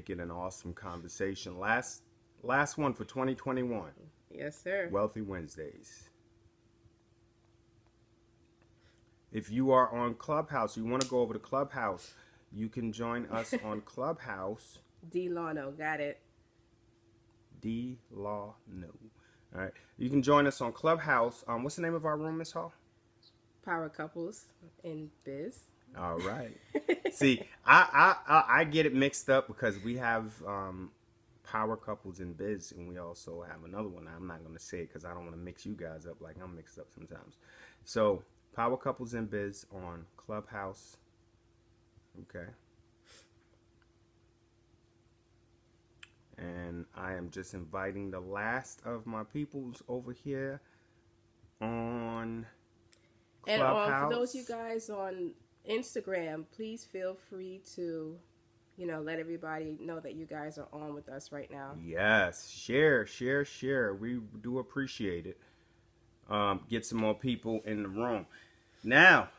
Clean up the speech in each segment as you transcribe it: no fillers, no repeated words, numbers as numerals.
make it an awesome conversation. Last one for 2021. Yes, sir. Wealthy Wednesdays. If you are on Clubhouse, you want to go over to Clubhouse, you can join us on Clubhouse. D. Lano, got it. D. Law, no. All right. You can join us on Clubhouse. What's the name of our room, Miss Hall? Power couples in biz. All right. See, I get it mixed up because we have power couples in biz, and we also have another one. I'm not going to say it because I don't want to mix you guys up like I'm mixed up sometimes. So, power couples in biz on Clubhouse. Okay. And I am just inviting the last of my peoples over here on Clubhouse. And for those of you guys on Instagram, please feel free to, let everybody know that you guys are on with us right now. Yes, share. We do appreciate it. Get some more people in the room. Now,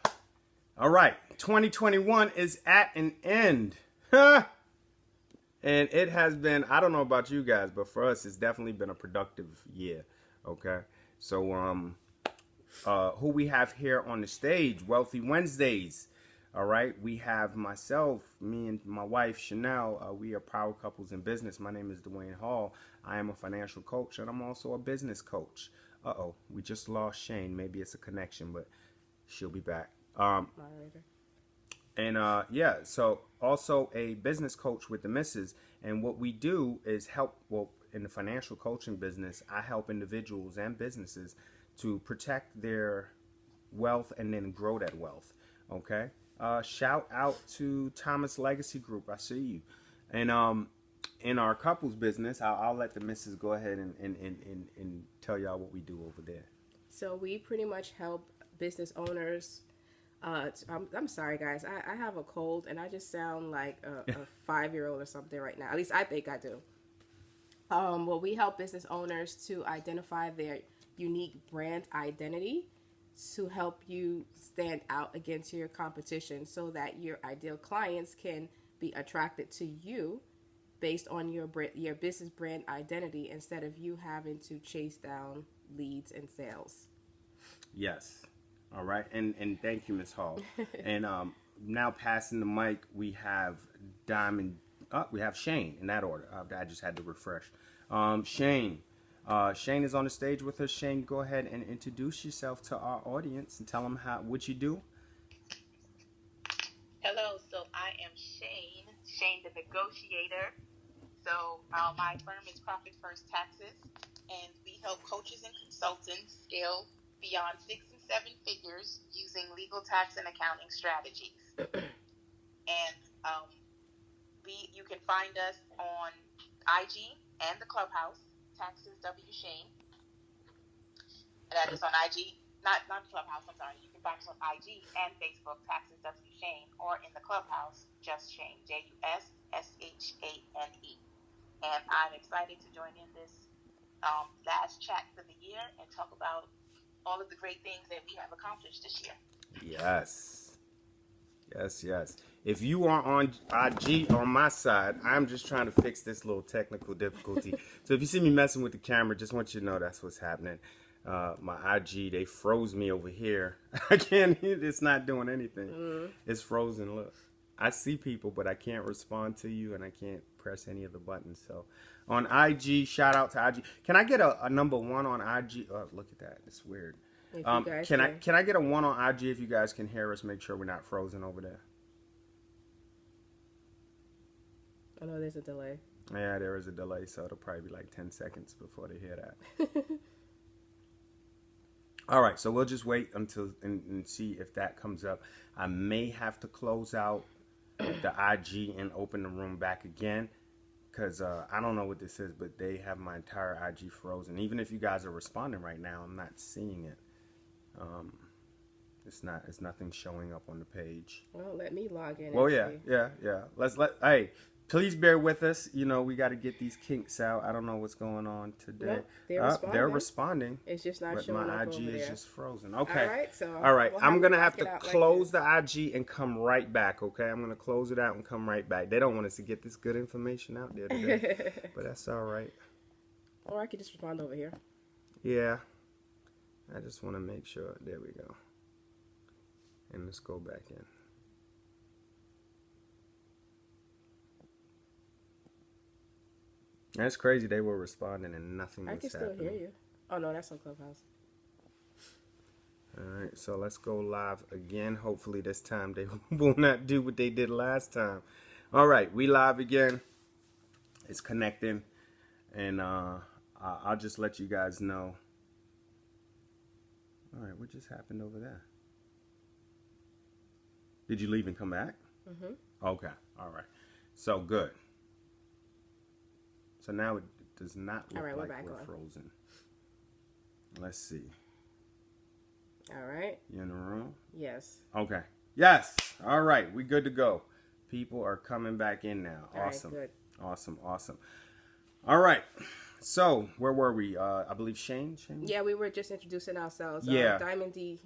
all right, 2021 is at an end. And it has been, I don't know about you guys, but for us, it's definitely been a productive year. Okay. So, who we have here on the stage, Wealthy Wednesdays. All right. We have myself, me and my wife, Chanel. We are power couples in business. My name is Dwayne Hall. I am a financial coach, and I'm also a business coach. We just lost Shane. Maybe it's a connection, but she'll be back. Moderator. And so also a business coach with the missus. And what we do is help, in the financial coaching business, I help individuals and businesses to protect their wealth and then grow that wealth. Okay. Shout out to Thomas Legacy Group. I see you. And in our couples business, I'll let the missus go ahead and tell y'all what we do over there. So we pretty much help business owners. I'm sorry, guys. I have a cold, and I just sound like a 5-year-old or something right now. At least I think I do. Well, we help business owners to identify their unique brand identity to help you stand out against your competition so that your ideal clients can be attracted to you based on your business brand identity instead of you having to chase down leads and sales. Yes. All right, and thank you, Ms. Hall. And now passing the mic, we have we have Shane in that order. I just had to refresh. Shane is on the stage with us. Shane, go ahead and introduce yourself to our audience and tell them what you do. Hello, so I am Shane the negotiator. So my firm is Profit First Taxes, and we help coaches and consultants scale beyond 6 and 7 figures using legal, tax, and accounting strategies. And you can find us on IG and the Clubhouse, Taxes W Shane. That is on IG, not Clubhouse. I'm sorry. You can find us on IG and Facebook, Taxes W Shane, or in the Clubhouse, just Shane, JUSSHANE. And I'm excited to join in this last chat for the year and talk about all of the great things that we have accomplished this year. Yes. If you are on IG on my side, I'm just trying to fix this little technical difficulty. So if you see me messing with the camera, just want you to know that's what's happening. My IG, they froze me over here. I can't, it's not doing anything. It's frozen. Look, I see people, but I can't respond to you and I can't press any of the buttons. So on IG, shout out to IG. Can I get a number 1 on IG? Oh, look at that. It's weird. Can I get a 1 on IG if you guys can hear us? Make sure we're not frozen over there. I know there's a delay. Yeah, there is a delay, so it'll probably be like 10 seconds before they hear that. All right, so we'll just wait until and see if that comes up. I may have to close out the IG and open the room back again because I don't know what this is, but they have my entire IG frozen. Even if you guys are responding right now, I'm not seeing it. It's nothing showing up on the page. Well, let me log in. Well, yeah. Hey, please bear with us. You know, we got to get these kinks out. I don't know what's going on today. Nope, they're They're responding. responding. It's just not But showing my up IG over is there. just frozen. Okay. All right, so All right. we'll I'm going to you have knock to it out like close this. the IG and come right back, okay? I'm going to close it out and come right back. They don't want us to get this good information out there today. But that's all right. Or I could just respond over here. Yeah. I just want to make sure. There we go. And let's go back in. That's crazy. They were responding and nothing was I can happening. still hear you. Oh, no, that's on Clubhouse. All right, so let's go live again. Hopefully this time they will not do what they did last time. All right, we live again. It's connecting, and I'll just let you guys know. All right, what just happened over there? Did you leave and come back? Mm-hmm. Okay, all right. So good. So now it does not look All right, like we're back we're on. frozen. Let's see. All right. You in the room? Yes. Okay. Yes. All right. We good to go. People are coming back in now. All right, Awesome. good. Awesome. Awesome. All right. So where were we? I believe Shane. Yeah, we were just introducing ourselves. Yeah. Diamond D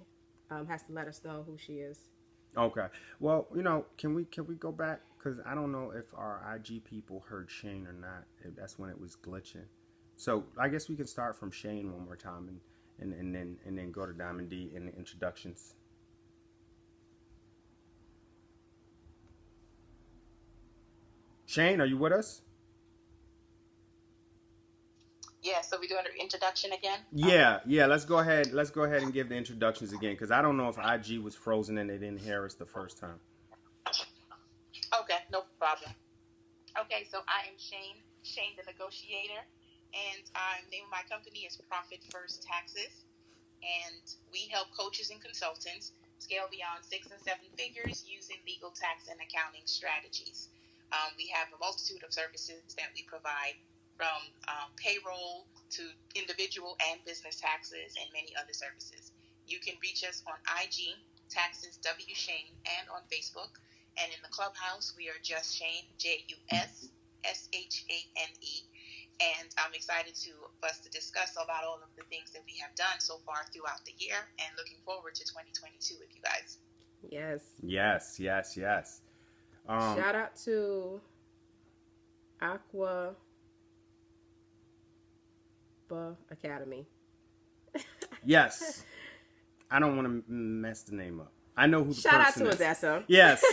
has to let us know who she is. Okay. Well, you know, can we go back? Because I don't know if our IG people heard Shane or not. That's when it was glitching. So I guess we can start from Shane one more time and then go to Diamond D in the introductions. Shane, are you with us? Yeah, so we're doing an introduction again? Yeah. Let's go ahead and give the introductions again, because I don't know if IG was frozen and they didn't hear us the first time. Okay, no problem. Okay, so I am Shane the Negotiator, and the name of my company is Profit First Taxes, and we help coaches and consultants scale beyond 6 and 7 figures using legal, tax, and accounting strategies. We have a multitude of services that we provide, from payroll to individual and business taxes and many other services. You can reach us on IG, Taxes W Shane, and on Facebook. And in the Clubhouse, we are Just Shane, JUSSHANE. And I'm excited for us to discuss about all of the things that we have done so far throughout the year, and looking forward to 2022 with you guys. Yes. Yes. Shout out to Aqua Academy. Yes. I don't want to mess the name up. I know who the Shout out person to is. Odessa. Yes.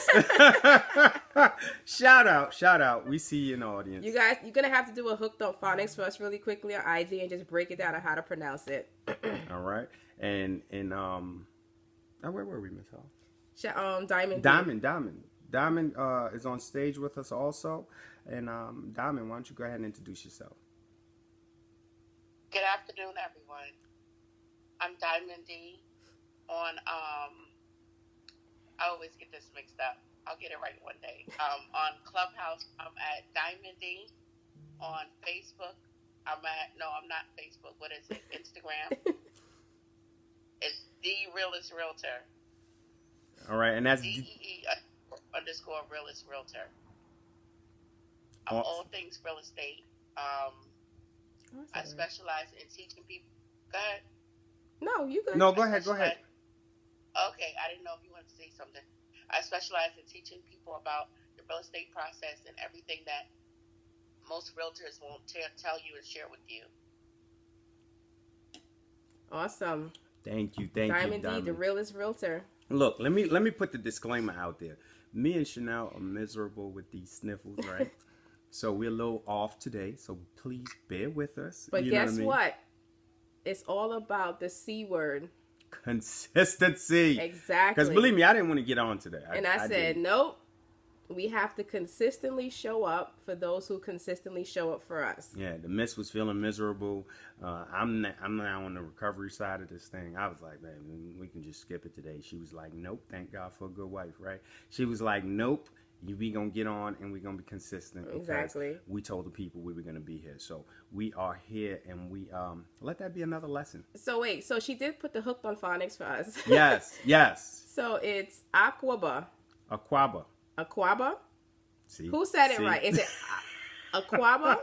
Shout out. We see you in the audience. You guys, you're going to have to do a hooked up phonics for us really quickly on IG and just break it down on how to pronounce it. All right. And where were we, Miss Hall? Diamond. Diamond is on stage with us also. And Diamond, why don't you go ahead and introduce yourself? Good afternoon, everyone. I'm Diamond D on, I always get this mixed up. I'll get it right one day. On Clubhouse, I'm at Diamond D. On Facebook, I'm not Facebook. What is it? Instagram. It's The Realist Realtor. All right, and that's DEE_Realist Realtor. I'm all things real estate. I specialize in teaching people. Go ahead. No, you good. No, go ahead. Okay, I didn't know if you wanted to say something. I specialize in teaching people about the real estate process and everything that most realtors won't tell you and share with you. Awesome. Thank you, Diamond D, Diamond. the realest realtor. Look, let me put the disclaimer out there. Me and Chanel are miserable with these sniffles, right? So we're a little off today, so please bear with us. But you know guess what? It's all about the C word. Consistency. Exactly. Because believe me, I didn't want to get on today. I said, didn't. nope. We have to consistently show up for those who consistently show up for us. Yeah, the miss was feeling miserable. I'm now on the recovery side of this thing. I was like, man, we can just skip it today. She was like, nope, thank God for a good wife, right? She was like, nope, we going to get on and we're going to be consistent. Exactly. We told the people we were going to be here. So we are here, and we let that be another lesson. So wait, so she did put the hooked on phonics for us. Yes. So it's Aquaba. Aquaba. See? Who said it See? right? Is it Aquaba?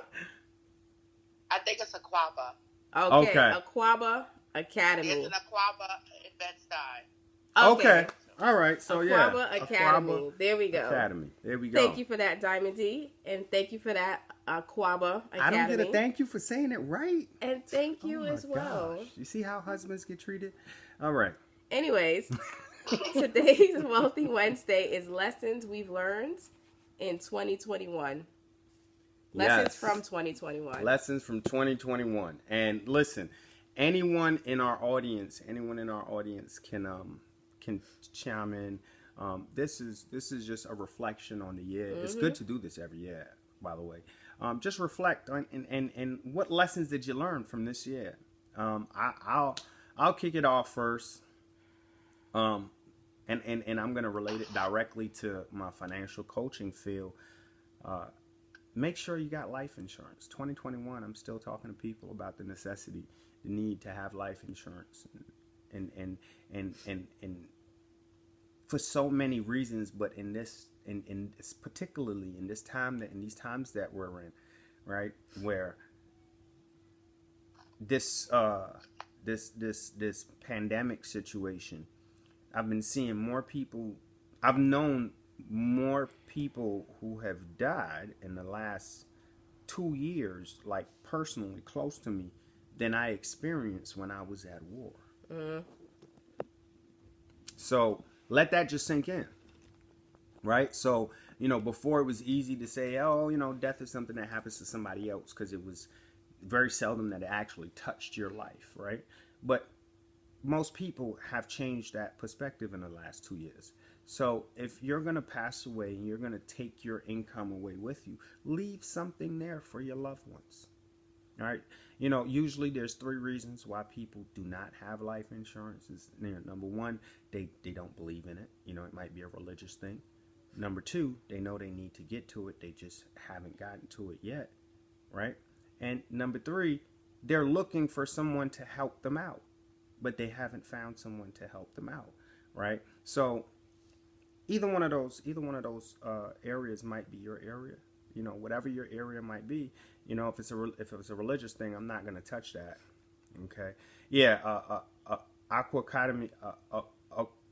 I think it's Aquaba. Okay, Okay. Aquaba Academy. There's an Aquaba in Bed-Stuy. Okay. All right. So yeah. Aquaba Academy. There we go. Academy. There we go. Thank you for that, Diamond D, and thank you for that, Aquaba Academy. I don't get a thank you for saying it right. And thank you my as well. gosh. You see how husbands get treated? All right. Anyways, today's Wealthy Wednesday is lessons we've learned in 2021. Lessons Yes. from 2021. Lessons from 2021. And listen, anyone in our audience can chime in. This is just a reflection on the year. It's good to do this every year, by the way. Just reflect on and what lessons did you learn from this year? I'll kick it off first. And I'm gonna relate it directly to my financial coaching field. Make sure you got life insurance. 2021, I'm still talking to people about the necessity, the need to have life insurance, and for so many reasons. But in this particularly in these times that we're in, right, where this pandemic situation, I've been seeing more people. I've known more people who have died in the last 2 years, like personally close to me, than I experienced when I was at war. So let that just sink in, right? So, before it was easy to say, oh, death is something that happens to somebody else, because it was very seldom that it actually touched your life, right? But most people have changed that perspective in the last 2 years. So if you're going to pass away and you're going to take your income away with you, leave something there for your loved ones. All right. Usually there's 3 reasons why people do not have life insurance. Number 1, they don't believe in it. It might be a religious thing. Number 2, they know they need to get to it. They just haven't gotten to it yet. Right. And number 3, they're looking for someone to help them out, but they haven't found someone to help them out. Right. So either one of those areas might be your area. Whatever your area might be. If it's a religious thing, I'm not going to touch that. Okay. Yeah.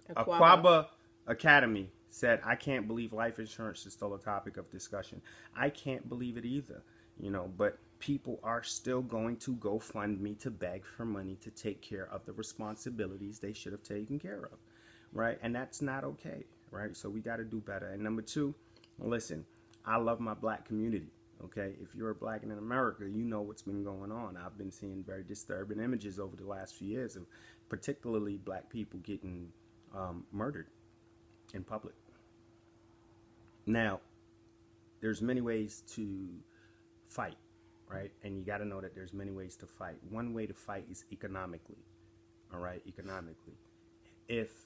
Aquaba Academy said, I can't believe life insurance is still a topic of discussion. I can't believe it either. But people are still going to GoFundMe to beg for money to take care of the responsibilities they should have taken care of. Right. And that's not okay. Right. So we got to do better. And number 2, listen, I love my black community. Okay. If you're a black in America, you know what's been going on. I've been seeing very disturbing images over the last few years of particularly black people getting murdered in public. Now, there's many ways to fight, right? And you got to know that there's many ways to fight. One way to fight is economically. All right. Economically. If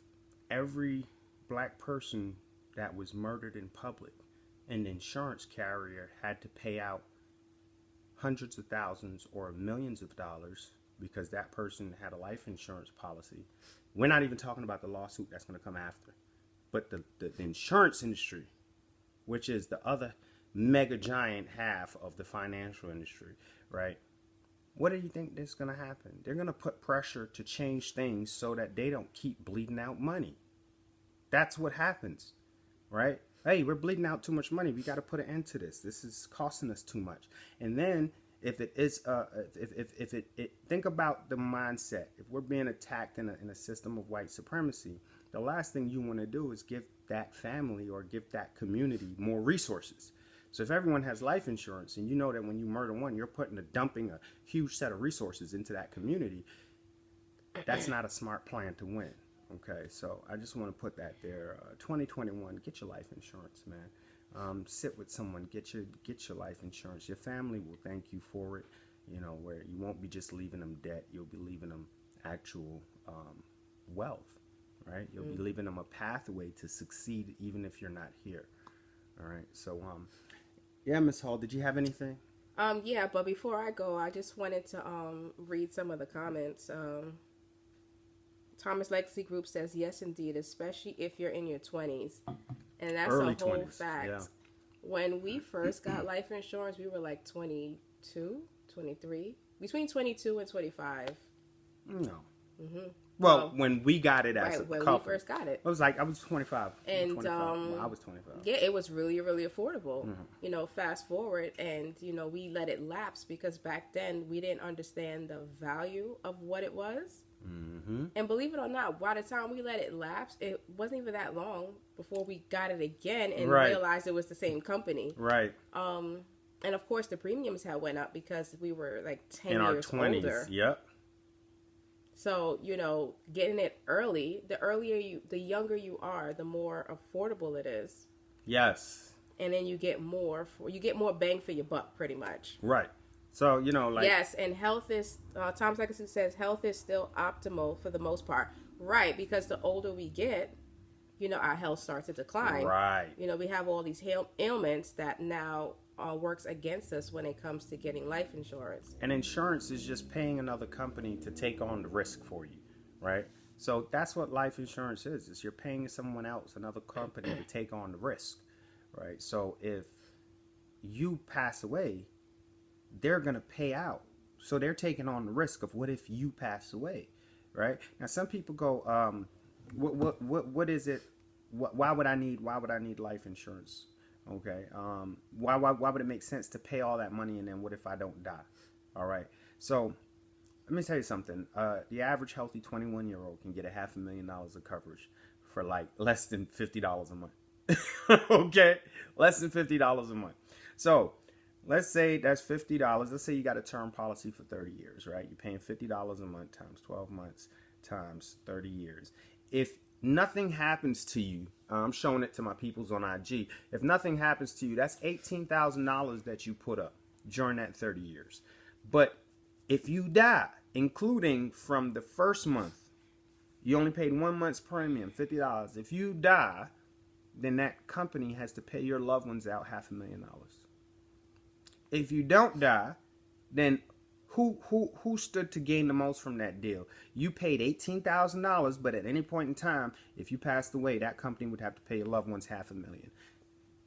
every black person that was murdered in public, an insurance carrier had to pay out hundreds of thousands or millions of dollars because that person had a life insurance policy. We're not even talking about the lawsuit that's going to come after, but the insurance industry, which is the other mega giant half of the financial industry, right? What do you think is going to happen? They're going to put pressure to change things so that they don't keep bleeding out money. That's what happens, right? Hey, we're bleeding out too much money. We got to put an end to this. This is costing us too much. And then if it is, think about the mindset. If we're being attacked in a system of white supremacy, the last thing you want to do is give that family or give that community more resources. So if everyone has life insurance and you know that when you murder one, you're dumping a huge set of resources into that community, that's not a smart plan to win. Okay, so I just want to put that there. 2021, get your life insurance, man. Sit with someone, get your life insurance. Your family will thank you for it. Where you won't be just leaving them debt, you'll be leaving them actual wealth, right? You'll be leaving them a pathway to succeed, even if you're not here. All right, so yeah, Miss Hall, did you have anything? Yeah, but before I go, I just wanted to read some of the comments. Thomas Legacy Group says, yes, indeed, especially if you're in your 20s. And that's Early a whole 20s, fact. yeah. When we first got life insurance, we were like 22, 23, between 22 and 25. No. Mm-hmm. Well, when we got it as right, a when couple. we first got it. I was 25. And 25. Well, I was 25. yeah, it was really, really affordable. Mm-hmm. You know, fast forward, and you know, we let it lapse because back then we didn't understand the value of what it was. Mm-hmm. And believe it or not, by the time we let it lapse, it wasn't even that long before we got it again and Right. realized it was the same company. Right. And of course, the premiums had went up because we were like 10 In our years 20s. older. Yep. So, you know, getting it early, the younger you are, the more affordable it is. Yes. And then you get more bang for your buck, pretty much. Right. So, you know, like... Yes, and health is, Tom Sickerson says, health is still optimal for the most part. Right, because the older we get, you know, our health starts to decline. Right. You know, we have all these ailments that now works against us when it comes to getting life insurance. And insurance is just paying another company to take on the risk for you, right? So that's what life insurance is you're paying someone else, another company, to take on the risk, right? So if you pass away, they're going to pay out. So they're taking on the risk of what if you pass away, right? Now, some people go, what is it? Why would I need life insurance? Okay. Why would it make sense to pay all that money and then what if I don't die? All right. So let me tell you something. The average healthy 21-year-old can get $500,000 of coverage for like less than $50 a month. Okay. Less than $50 a month. So let's say that's $50. Let's say you got a term policy for 30 years, right? You're paying $50 a month times 12 months times 30 years. If nothing happens to you, I'm showing it to my peoples on IG. If nothing happens to you, that's $18,000 that you put up during that 30 years. But if you die, including from the first month, you only paid 1 month's premium, $50. If you die, then that company has to pay your loved ones out $500,000. If you don't die, then who stood to gain the most from that deal? You paid $18,000, but at any point in time, if you passed away, that company would have to pay your loved ones $500,000.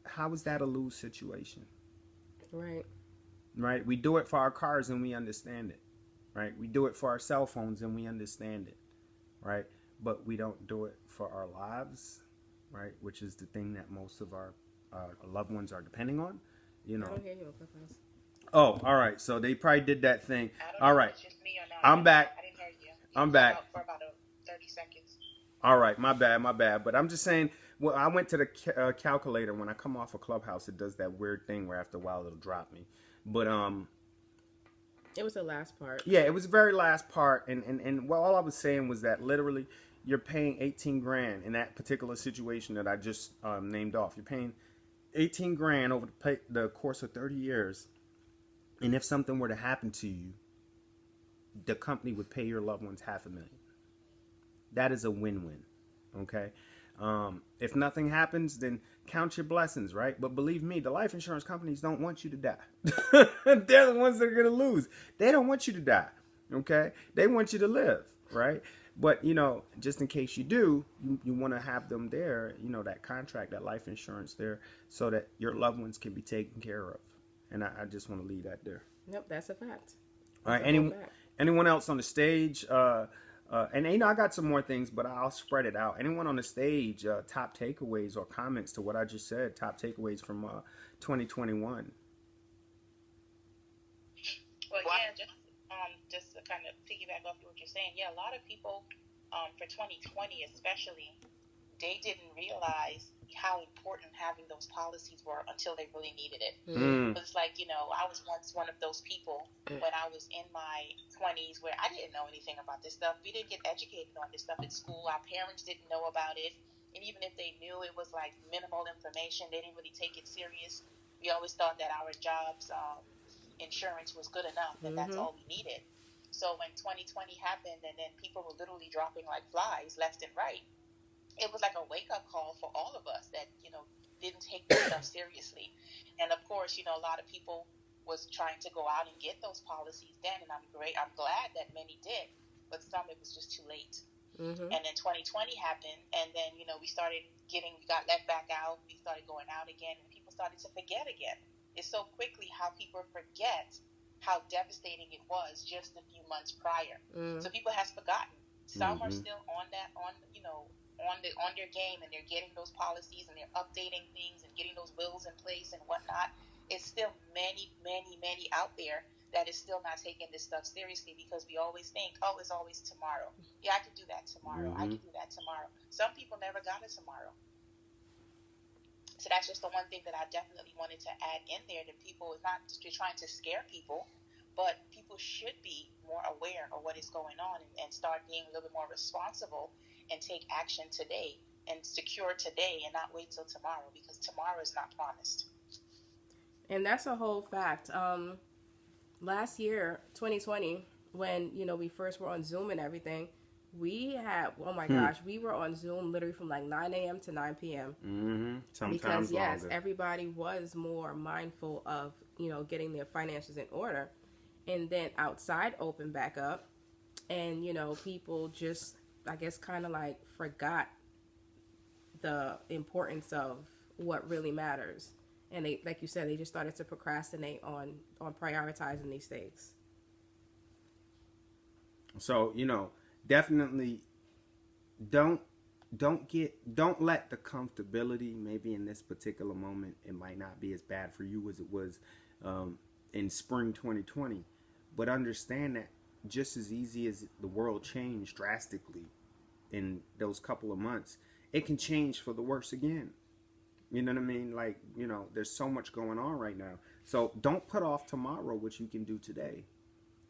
How is that a lose situation? Right. Right? We do it for our cars and we understand it. Right? We do it for our cell phones and we understand it. Right? But we don't do it for our lives, right? Which is the thing that most of our loved ones are depending on. You know. I don't hear you on Clubhouse. Oh, all right. So they probably did that thing. All right. It's just me or not. I'm back. I didn't hear you. I'm back. For about 30 seconds. All right. My bad. But I'm just saying, well, I went to the calculator. When I come off a Clubhouse, it does that weird thing where after a while it'll drop me. But it was the last part. Yeah, it was the very last part. And well, all I was saying was that literally you're paying $18,000 in that particular situation that I just named off. You're paying $18,000 over the course of 30 years. And if something were to happen to you, the company would pay your loved ones $500,000. That is a win-win. Okay. If nothing happens, then count your blessings, right? But believe me, the life insurance companies don't want you to die. They're the ones that are going to lose. They don't want you to die. Okay. They want you to live, right? But, you know, just in case you do, you want to have them there, you know, that contract, that life insurance there, so that your loved ones can be taken care of. And I just want to leave that there. Nope, that's a fact. All right. Anyone else on the stage? And you know, I got some more things, but I'll spread it out. Anyone on the stage, top takeaways or comments to what I just said? Top takeaways from 2021. Well, yeah, just to kind of piggyback off of what you're saying. Yeah, a lot of people for 2020 especially, they didn't realize how important having those policies were until they really needed it. It's like, you know, I was once one of those people when I was in my 20s where I didn't know anything about this stuff. We didn't get educated on this stuff at school. Our parents didn't know about it. And even if they knew, it was like minimal information. They didn't really take it serious. We always thought that our jobs, insurance was good enough and that's all we needed. So when 2020 happened and then people were literally dropping like flies left and right, it was like a wake-up call for all of us that, you know, didn't take this stuff seriously. And, of course, you know, a lot of people was trying to go out and get those policies then, and I'm glad that many did, but some it was just too late. And then 2020 happened, and then, you know, we got let back out. We started going out again, and people people started to forget again. It's so quickly how people forget how devastating it was just a few months prior. So people has forgotten. Some are still on their game, and they're getting those policies and they're updating things and getting those wills in place and whatnot. It's still many, many, many out there that is still not taking this stuff seriously, because we always think, oh, it's always tomorrow. Yeah, I can do that tomorrow. I can do that tomorrow. Some people never got it tomorrow. So that's just the one thing that I definitely wanted to add in there, that people is not just trying to scare people, but people should be more aware of what is going on, and start being a little bit more responsible and take action today and secure today, and not wait till tomorrow, because tomorrow is not promised. And that's a whole fact. Last year, 2020, when, we first were on Zoom and everything, we had, oh my gosh, we were on Zoom literally from like 9 a.m. to 9 p.m. Sometimes because, yes, longer. everybody was more mindful of, getting their finances in order. And then outside opened back up, and, people just, I guess, kind of like forgot the importance of what really matters. And they, like you said, they just started to procrastinate on prioritizing these things. So, definitely don't let the comfortability, maybe in this particular moment, it might not be as bad for you as it was in spring 2020. But understand that just as easy as the world changed drastically in those couple of months, it can change for the worse again. You know what I mean? Like, there's so much going on right now. So don't put off tomorrow what you can do today.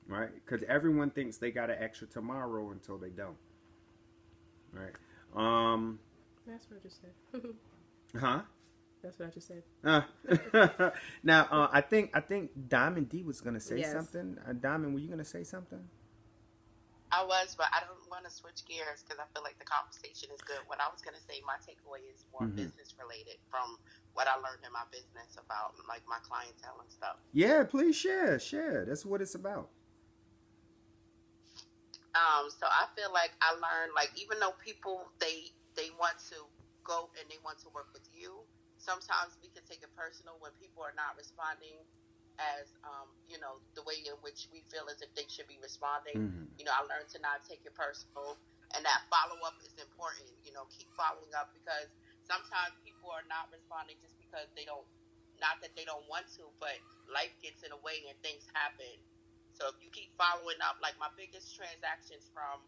Right? Because everyone thinks they got an extra tomorrow until they don't. Right? That's what I just said. Huh? That's what I just said. Now, I think Diamond D was gonna say Yes. something. Diamond, were you gonna say something? I was, but I don't want to switch gears because I feel like the conversation is good. What I was going to say, my takeaway is more business related from what I learned in my business about like my clientele and stuff. Yeah, please share. That's what it's about. So I feel like I learned, like, even though people, they want to go and they want to work with you, sometimes we can take it personal when people are not responding as, the way in which we feel as if they should be responding. I learned to not take it personal, and that follow-up is important. Keep following up, because sometimes people are not responding just because they don't, not that they don't want to, but life gets in the way and things happen. So if you keep following up, like my biggest transactions from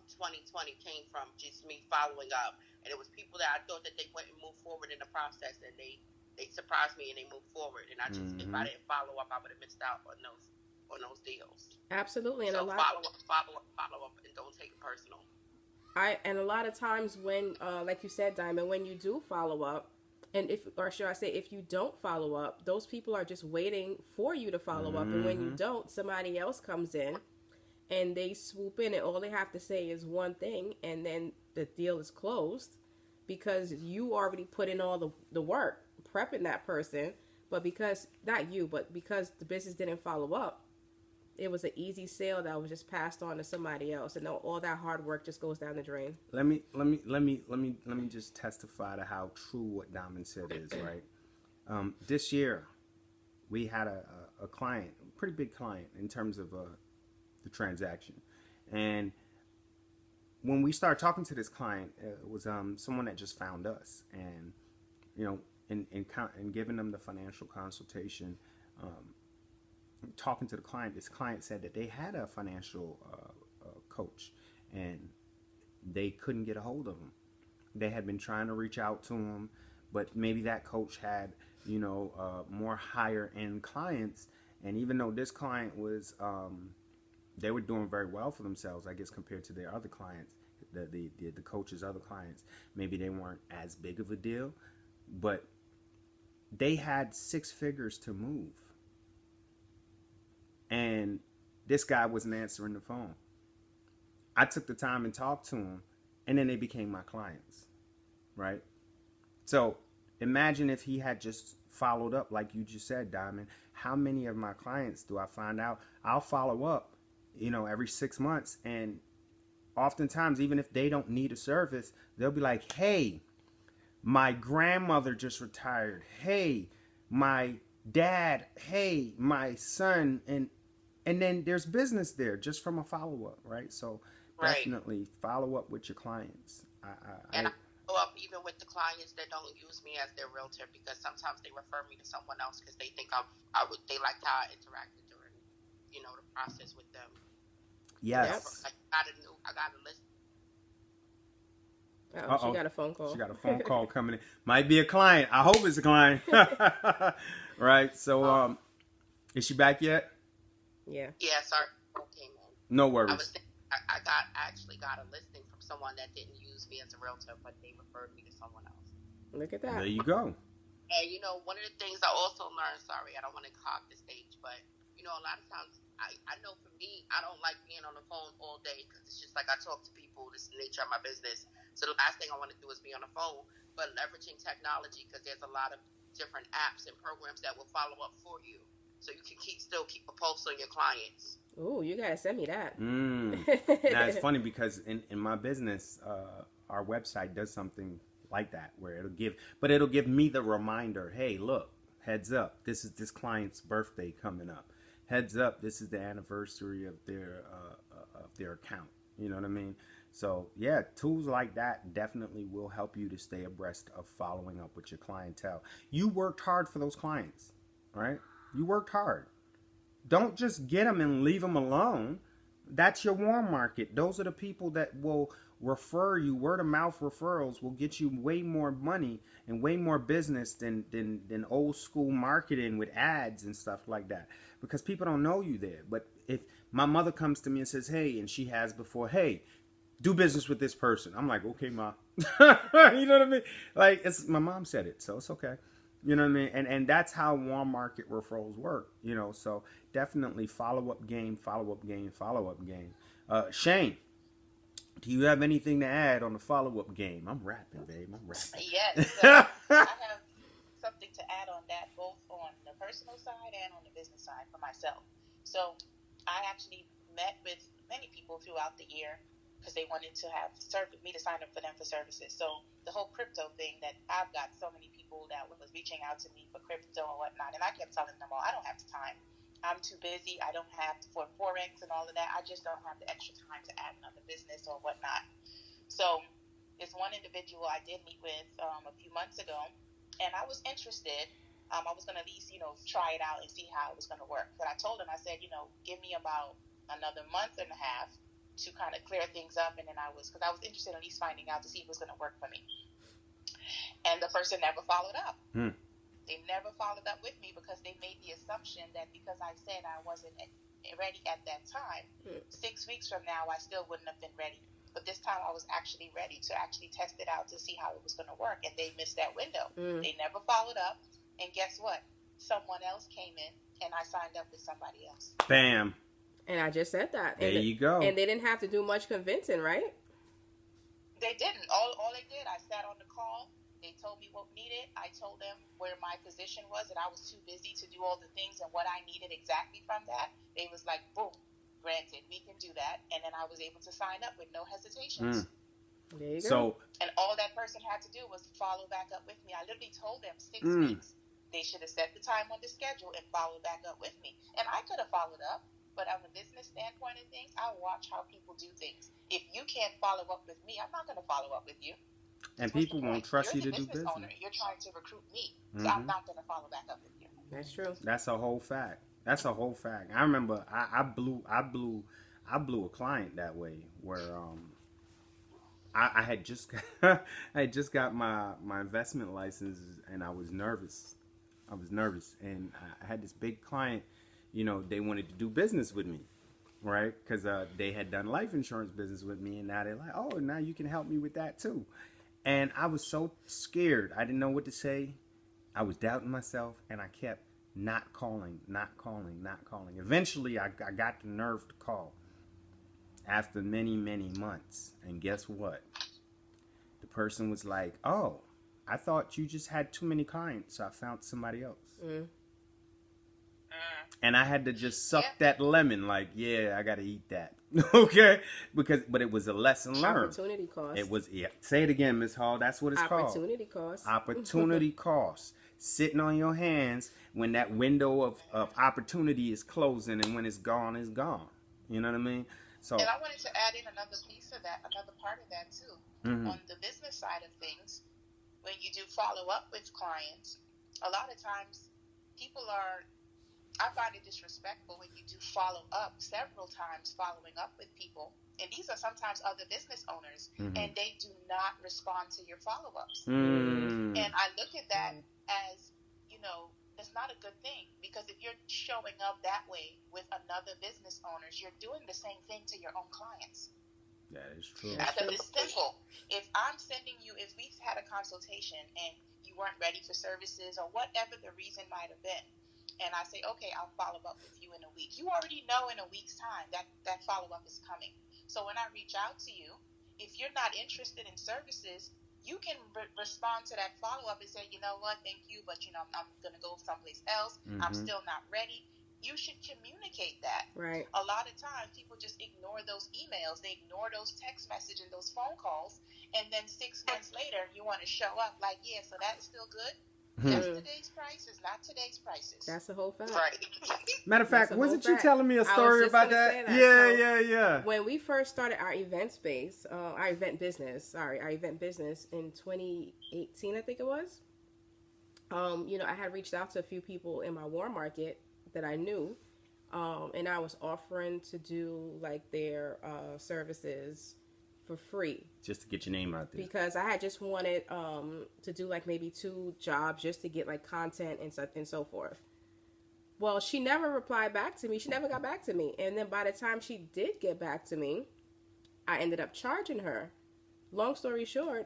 2020 came from just me following up, and it was people that I thought that they wouldn't move forward in the process, and they surprised me and they moved forward. And I just, if I didn't follow up, I would have missed out on those deals. Absolutely. And So a lot follow up, and don't take it personal. and a lot of times when, like you said, Diamond, when you do follow up, and if you don't follow up, those people are just waiting for you to follow up. And when you don't, somebody else comes in and they swoop in, and all they have to say is one thing, and then the deal is closed, because you already put in all the work prepping that person. But because the business didn't follow up, it was an easy sale that was just passed on to somebody else, and all that hard work just goes down the drain. Let me just testify to how true what Diamond said is, right? This year, we had a client, a pretty big client in terms of the transaction, and when we started talking to this client, it was someone that just found us, and in giving them the financial consultation. Talking to the client, this client said that they had a financial coach, and they couldn't get a hold of him. They had been trying to reach out to him, but maybe that coach had, more higher end clients. And even though this client was, they were doing very well for themselves, I guess, compared to their other clients, the coach's other clients, maybe they weren't as big of a deal, but they had 6 figures to move. And this guy wasn't answering the phone. I took the time and talked to him, and then they became my clients, right? So imagine if he had just followed up like you just said, Diamond. How many of my clients do I find out? I'll follow up, every 6 months, and oftentimes, even if they don't need a service, they'll be like, hey, My grandmother just retired. Hey, my dad. Hey, my son. And then there's business there just from a follow-up, right? So Right. definitely follow up with your clients. And I follow up even with the clients that don't use me as their realtor, because sometimes they refer me to someone else because they think they liked how I interacted during, the process with them. Yes. I got a list. She got a phone call. She got a phone call coming in. Might be a client. I hope it's a client. Right. So, is she back yet? Yeah. Yeah, sorry. Came in. No I worries. was thinking, I actually got a listing from someone that didn't use me as a realtor, but they referred me to someone else. Look at that. There you go. And one of the things I also learned, sorry, I don't want to hog the stage, but a lot of times I know for me, I don't like being on the phone all day because it's just like I talk to people. This is the nature of my business. So the last thing I want to do is be on the phone, but leveraging technology, because there's a lot of different apps and programs that will follow up for you, so you can still keep a pulse on your clients. Ooh, you gotta send me that. Now it's funny because in my business, our website does something like that where it'll give me the reminder. Hey, look, heads up, this is this client's birthday coming up. Heads up, this is the anniversary of their account. You know what I mean? So yeah, tools like that definitely will help you to stay abreast of following up with your clientele. You worked hard for those clients, right? You worked hard. Don't just get them and leave them alone. That's your warm market. Those are the people that will refer you. Word of mouth referrals will get you way more money and way more business than old school marketing with ads and stuff like that, because people don't know you there. But if my mother comes to me and says, hey, and she has before, hey, do business with this person, I'm like, okay, ma. You know what I mean? Like, it's my mom said it, so it's okay. You know what I mean? And that's how warm market referrals work, so definitely follow-up game. Shane, do you have anything to add on the follow-up game? I'm rapping, babe. I'm rapping. Yes. I have something to add on that, both on the personal side and on the business side for myself. So I actually met with many people throughout the year because they wanted to have me to sign up for them for services. So the whole crypto thing, that I've got so many people that was reaching out to me for crypto and whatnot, and I kept telling them all, I don't have the time. I'm too busy. I don't have for Forex and all of that. I just don't have the extra time to add another business or whatnot. So this one individual I did meet with a few months ago, and I was interested. I was going to at least, try it out and see how it was going to work. But I told him, I said, give me about another month and a half to kind of clear things up. And then because I was interested in at least finding out to see if it was going to work for me. And the person never followed up. They never followed up with me because they made the assumption that because I said I wasn't ready at that time, 6 weeks from now, I still wouldn't have been ready. But this time I was actually ready to actually test it out to see how it was going to work. And they missed that window. They never followed up. And guess what? Someone else came in and I signed up with somebody else. Bam. And I just said that. There you go. And they didn't have to do much convincing, right? They didn't. All they did, I sat on the call. They told me what needed. I told them where my position was, and I was too busy to do all the things and what I needed exactly from that. They was like, boom, granted, we can do that. And then I was able to sign up with no hesitations. There you go. And all that person had to do was follow back up with me. I literally told them 6 weeks. They should have set the time on the schedule and followed back up with me. And I could have followed up. But on the business standpoint of things, I watch how people do things. If you can't follow up with me, I'm not going to follow up with you. And people won't trust you to do business. Owner, you're trying to recruit me, so I'm not going to follow back up with you. That's true. That's a whole fact. I remember I blew a client that way where I had just got my investment license and I was nervous. And I had this big client. They wanted to do business with me, right? Because they had done life insurance business with me, and now they're like, oh, now you can help me with that too. And I was so scared. I didn't know what to say. I was doubting myself, and I kept not calling. Eventually, I got the nerve to call after many, many months. And guess what? The person was like, oh, I thought you just had too many clients, so I found somebody else. And I had to just suck Yeah. that lemon, like, yeah, I gotta eat that. Okay? But it was a lesson learned. Opportunity cost. It was, yeah. Say it again, Miss Hall. That's what it's called. Opportunity cost. Opportunity cost. Sitting on your hands when that window of opportunity is closing, and when it's gone, it's gone. You know what I mean? So, And I wanted to add in another piece of that, another part of that too. On the business side of things, when you do follow up with clients, a lot of times I find it disrespectful when you do follow up several times following up with people. And these are sometimes other business owners, and they do not respond to your follow-ups. And I look at that as, it's not a good thing, because if you're showing up that way with another business owners, you're doing the same thing to your own clients. that is true. Because it's simple. If we had a consultation and you weren't ready for services or whatever the reason might have been, and I say, okay, I'll follow up with you in a week. You already know in a week's time that follow-up is coming. So when I reach out to you, if you're not interested in services, you can respond to that follow-up and say, you know what, thank you, but I'm going to go someplace else. I'm still not ready. You should communicate that. Right. A lot of times people just ignore those emails. They ignore those text messages and those phone calls. And then 6 months later, you want to show up like, yeah, so that is still good? Yesterday's prices, not today's prices. That's the whole fact. Right. Matter of fact, That's a wasn't whole you fact. telling me a I was story just about gonna that? say that. Yeah. When we first started our event business in 2018, I think it was. I had reached out to a few people in my warm market that I knew, and I was offering to do like their services for free, just to get your name out there. because I had just wanted to do like maybe 2 jobs just to get like content and so forth. Well, she never replied back to me. She never got back to me. And then by the time she did get back to me, I ended up charging her. Long story short,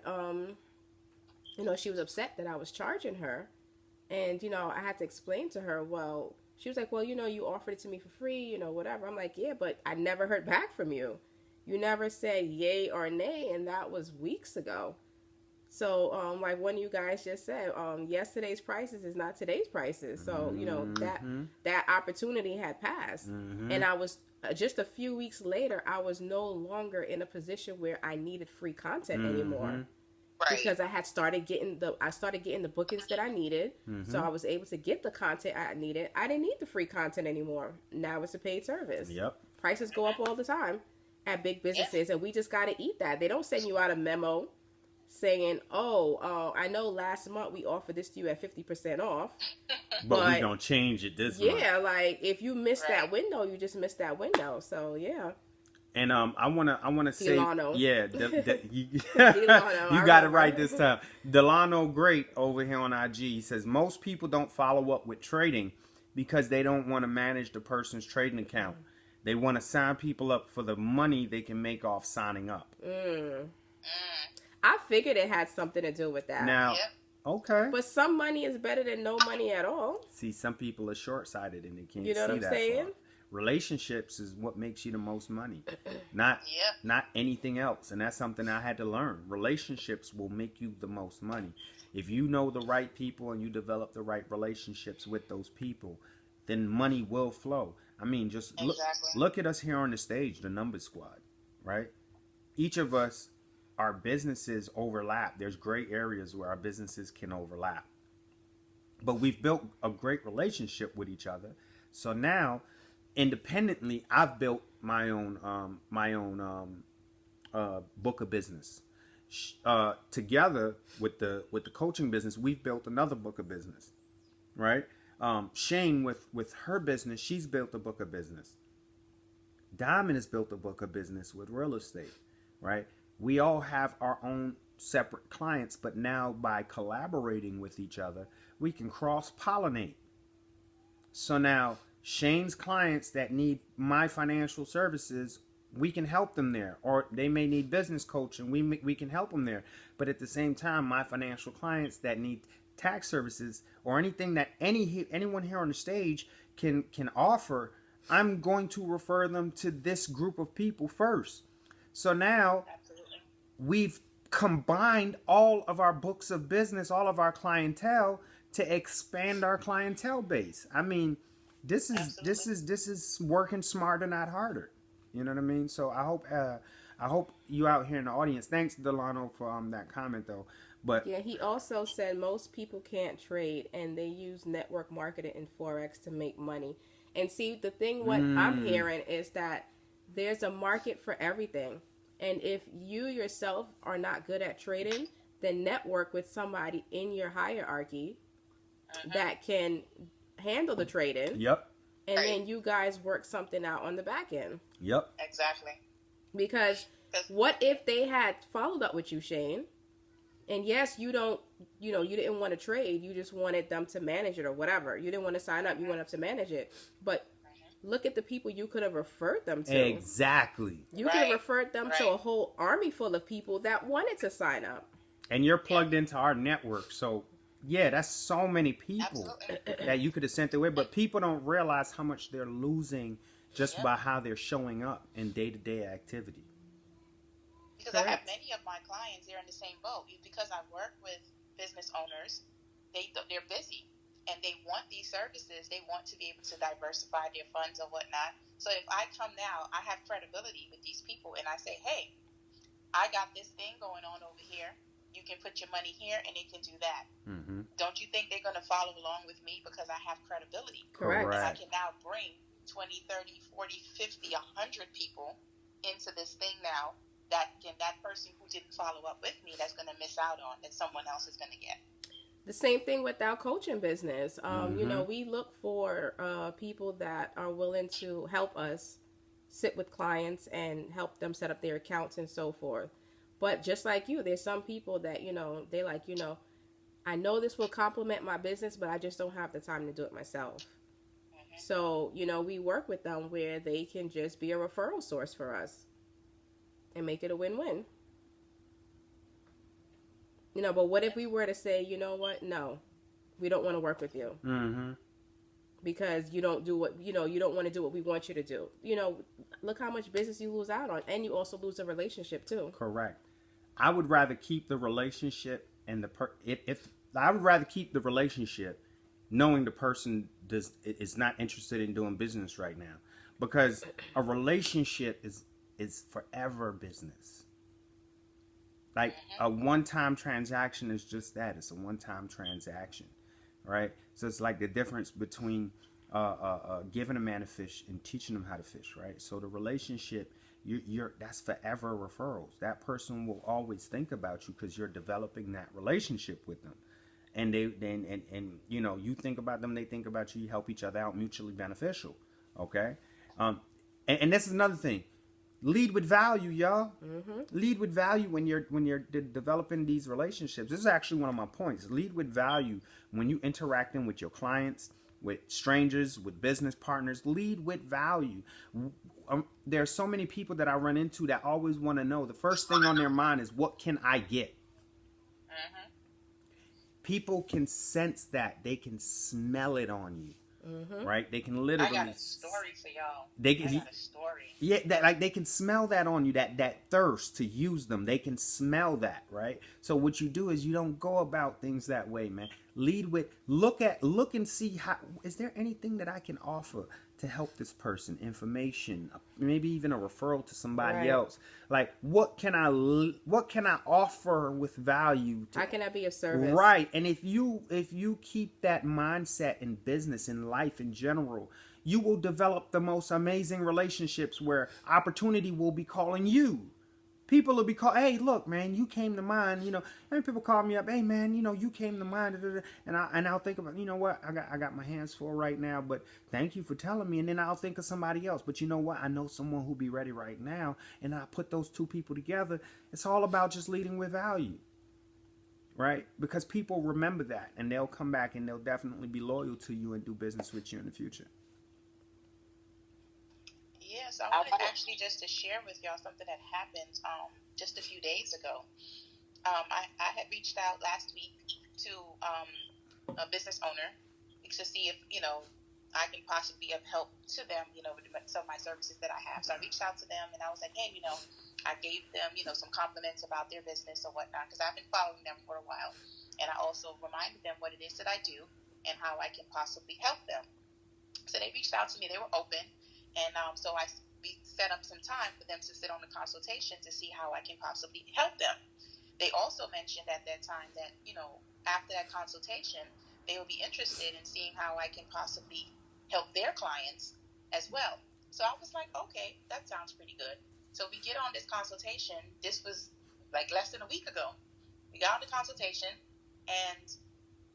she was upset that I was charging her. And, I had to explain to her, well, she was like, well, you offered it to me for free, whatever. I'm like, yeah, but I never heard back from you. You never said yay or nay, and that was weeks ago. So, like one of you guys just said, yesterday's prices is not today's prices. So, that opportunity had passed. And I was, just a few weeks later, I was no longer in a position where I needed free content anymore. Right. Because I started getting the bookings that I needed. So I was able to get the content I needed. I didn't need the free content anymore. Now it's a paid service. Yep. Prices go up all the time at big businesses, and we just got to eat that. They don't send you out a memo saying, I know last month we offered this to you at 50% off. But we don't change it this month. Yeah, like if you miss that window, you just missed that window. So yeah. And I wanna say, Delano. yeah, you Delano, got it right this time. Delano Great over here on IG, he says most people don't follow up with trading because they don't want to manage the person's trading account. They want to sign people up for the money they can make off signing up. I figured it had something to do with that. Now, okay. But some money is better than no money at all. See, some people are short-sighted and they can't You know what see I'm that saying? far. Relationships is what makes you the most money, not anything else. And that's something I had to learn. Relationships will make you the most money. If you know the right people and you develop the right relationships with those people, then money will flow. I mean, just look at us here on the stage, the Numbers Squad, right? Each of us, our businesses overlap. There's gray areas where our businesses can overlap. But we've built a great relationship with each other. So now, independently, I've built my own book of business. Together with the coaching business, we've built another book of business, right? Shane with her business, she's built a book of business. Diamond has built a book of business with real estate, right? We all have our own separate clients, but now by collaborating with each other, we can cross-pollinate. So now Shane's clients that need my financial services, we can help them there. Or they may need business coaching, we can help them there. But at the same time, my financial clients that need tax services or anything that anyone here on the stage can offer, I'm going to refer them to this group of people first. So now we've combined all of our books of business, all of our clientele to expand our clientele base. I mean, this Absolutely. is working smarter, not harder. You know what I mean? So I hope you out here in the audience. Thanks, Delano, for that comment though. But Yeah, he also said most people can't trade and they use network marketing and Forex to make money. And see, the thing what I'm hearing is that there's a market for everything. And if you yourself are not good at trading, then network with somebody in your hierarchy that can handle the trading. yep, And Right. then you guys work something out on the back end. yep, Exactly. Because 'Cause- what if they had followed up with you, Shane? And yes, you didn't want to trade. You just wanted them to manage it or whatever. You didn't want to sign up. You wanted them to manage it. But look at the people you could have referred them to. exactly. You could have Right, referred them to right. a whole army full of people that wanted to sign up. And you're plugged into our network, so yeah, that's so many people Absolutely. that you could have sent away. But people don't realize how much they're losing just Yep. by how they're showing up in day-to-day activity. Because I have Correct. many of my clients, they're in the same boat. Because I work with business owners, they're busy and they want these services. They want to be able to diversify their funds or whatnot. So if I come now, I have credibility with these people and I say, hey, I got this thing going on over here. You can put your money here and it can do that. Mm-hmm. Don't you think they're going to follow along with me because I have credibility? Correct. And I Correct. can now bring 20, 30, 40, 50, 100 people into this thing now that person who didn't follow up with me that's going to miss out on that someone else is going to get. The same thing with our coaching business. We look for people that are willing to help us sit with clients and help them set up their accounts and so forth. But just like you, there's some people that, they like, I know this will complement my business, but I just don't have the time to do it myself. So, we work with them where they can just be a referral source for us and make it a win-win. But what if we were to say, you know what? No, we don't want to work with you Mm-hmm. because you don't do what, you don't want to do what we want you to do. Look how much business you lose out on. And you also lose a relationship too. Correct. I would rather keep the relationship and if I would rather keep the relationship knowing the person is not interested in doing business right now, because a relationship is forever business. Like a one-time transaction is just that. It's a one-time transaction, right? So it's like the difference between giving a man a fish and teaching him how to fish, right? So the relationship, that's forever referrals. That person will always think about you because you're developing that relationship with them, and you think about them, they think about you. You help each other out, mutually beneficial. Okay, and this is another thing. Lead with value, y'all. Mm-hmm. Lead with value when you're developing these relationships. This is actually one of my points. Lead with value when you interacting with your clients, with strangers, with business partners. Lead with value. There are so many people that I run into that always want to know. The first thing on their mind is, what can I get? Mm-hmm. People can sense that. They can smell it on you. Mm-hmm. Right? They can literally. I got a story for y'all. I got a story. Yeah, they can smell that on you. That thirst to use them. They can smell that, right? So what you do is you don't go about things that way, man. Lead with look and see how is there anything that I can offer to help this person, information, maybe even a referral to somebody else. Like what can I offer with value? How can I be of service? Right. And if you keep that mindset in business, in life in general, you will develop the most amazing relationships where opportunity will be calling you. People will be called, hey, look, man, you came to mind. And people call me up, hey, man, you came to mind. And I'll think about, you know what, I got my hands full right now, but thank you for telling me. And then I'll think of somebody else. But you know what, I know someone who'll be ready right now. And I put those two people together. It's all about just leading with value, right? Because people remember that, and they'll come back and they'll definitely be loyal to you and do business with you in the future. Yeah, so I wanted actually just to share with y'all something that happened just a few days ago. I had reached out last week to a business owner to see if, I can possibly be of help to them, with some of my services that I have. So I reached out to them and I was like, hey, I gave them, some compliments about their business or whatnot, because I've been following them for a while. And I also reminded them what it is that I do and how I can possibly help them. So they reached out to me. They were open. And so we set up some time for them to sit on the consultation to see how I can possibly help them. They also mentioned at that time that, after that consultation, they would be interested in seeing how I can possibly help their clients as well. So I was like, okay, that sounds pretty good. So we get on this consultation. This was like less than a week ago. We got on the consultation, and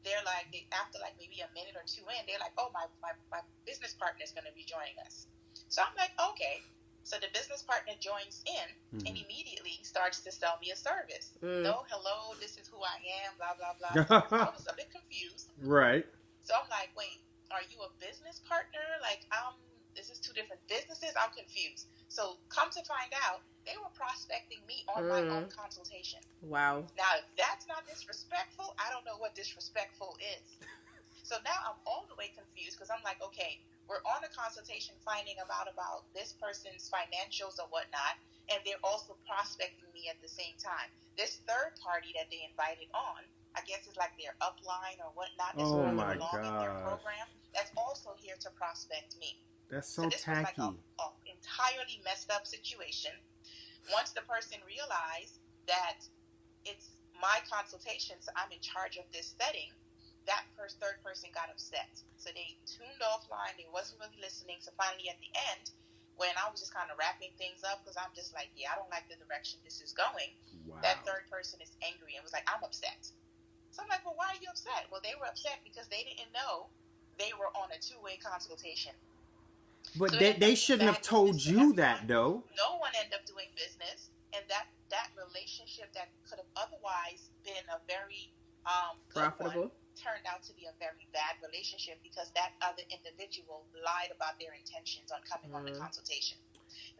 they're like, after like maybe a minute or two in, they're like, oh, my business partner is going to be joining us. So I'm like, okay. So the business partner joins in and immediately starts to sell me a service. No, hello, this is who I am, blah, blah, blah. I was a bit confused. Right. So I'm like, wait, are you a business partner? Like, is this two different businesses? I'm confused. So come to find out, they were prospecting me on my own consultation. Wow. Now, if that's not disrespectful, I don't know what disrespectful is. So now I'm all the way confused because I'm like, okay, we're on a consultation finding about this person's financials or whatnot, and they're also prospecting me at the same time. This third party that they invited on, I guess it's like their upline or whatnot. That's Oh my along in their gosh. program. That's also here to prospect me. That's so this tacky. was like a entirely messed up situation. Once the person realized that it's my consultation, so I'm in charge of this setting, that third person got upset. So they tuned offline. They wasn't really listening. So finally at the end, when I was just kind of wrapping things up, because I'm just like, yeah, I don't like the direction this is going, that third person is angry and was like, I'm upset. So I'm like, well, why are you upset? Well, they were upset because they didn't know they were on a two-way consultation. But So they shouldn't have told you that, though. No one ended up doing business, and that relationship that could have otherwise been a very profitable one turned out to be a very bad relationship because that other individual lied about their intentions on coming on the consultation.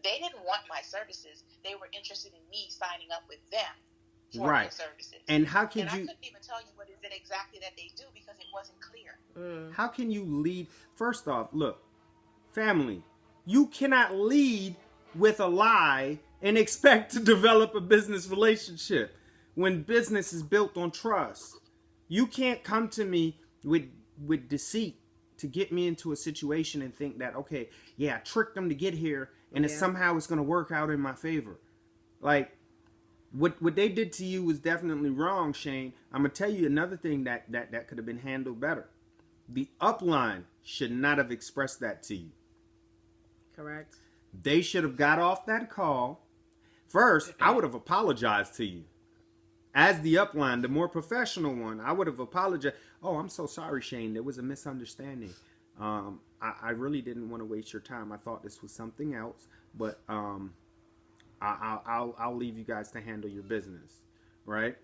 They didn't want my services. They were interested in me signing up with them for their services. And how could I you? couldn't even tell you what is it exactly that they do because it wasn't clear. How can you lead? First off, look, family, you cannot lead with a lie and expect to develop a business relationship when business is built on trust. You can't come to me with deceit to get me into a situation and think that, okay, yeah, I tricked them to get here and it's going to work out in my favor. Like, what they did to you was definitely wrong, Shane. I'm going to tell you another thing that could have been handled better. The upline should not have expressed that to you. Correct. They should have got off that call. First, I would have apologized to you. As the upline, the more professional one, I would have apologized. Oh, I'm so sorry, Shane. There was a misunderstanding. I really didn't want to waste your time. I thought this was something else, but I'll leave you guys to handle your business, right?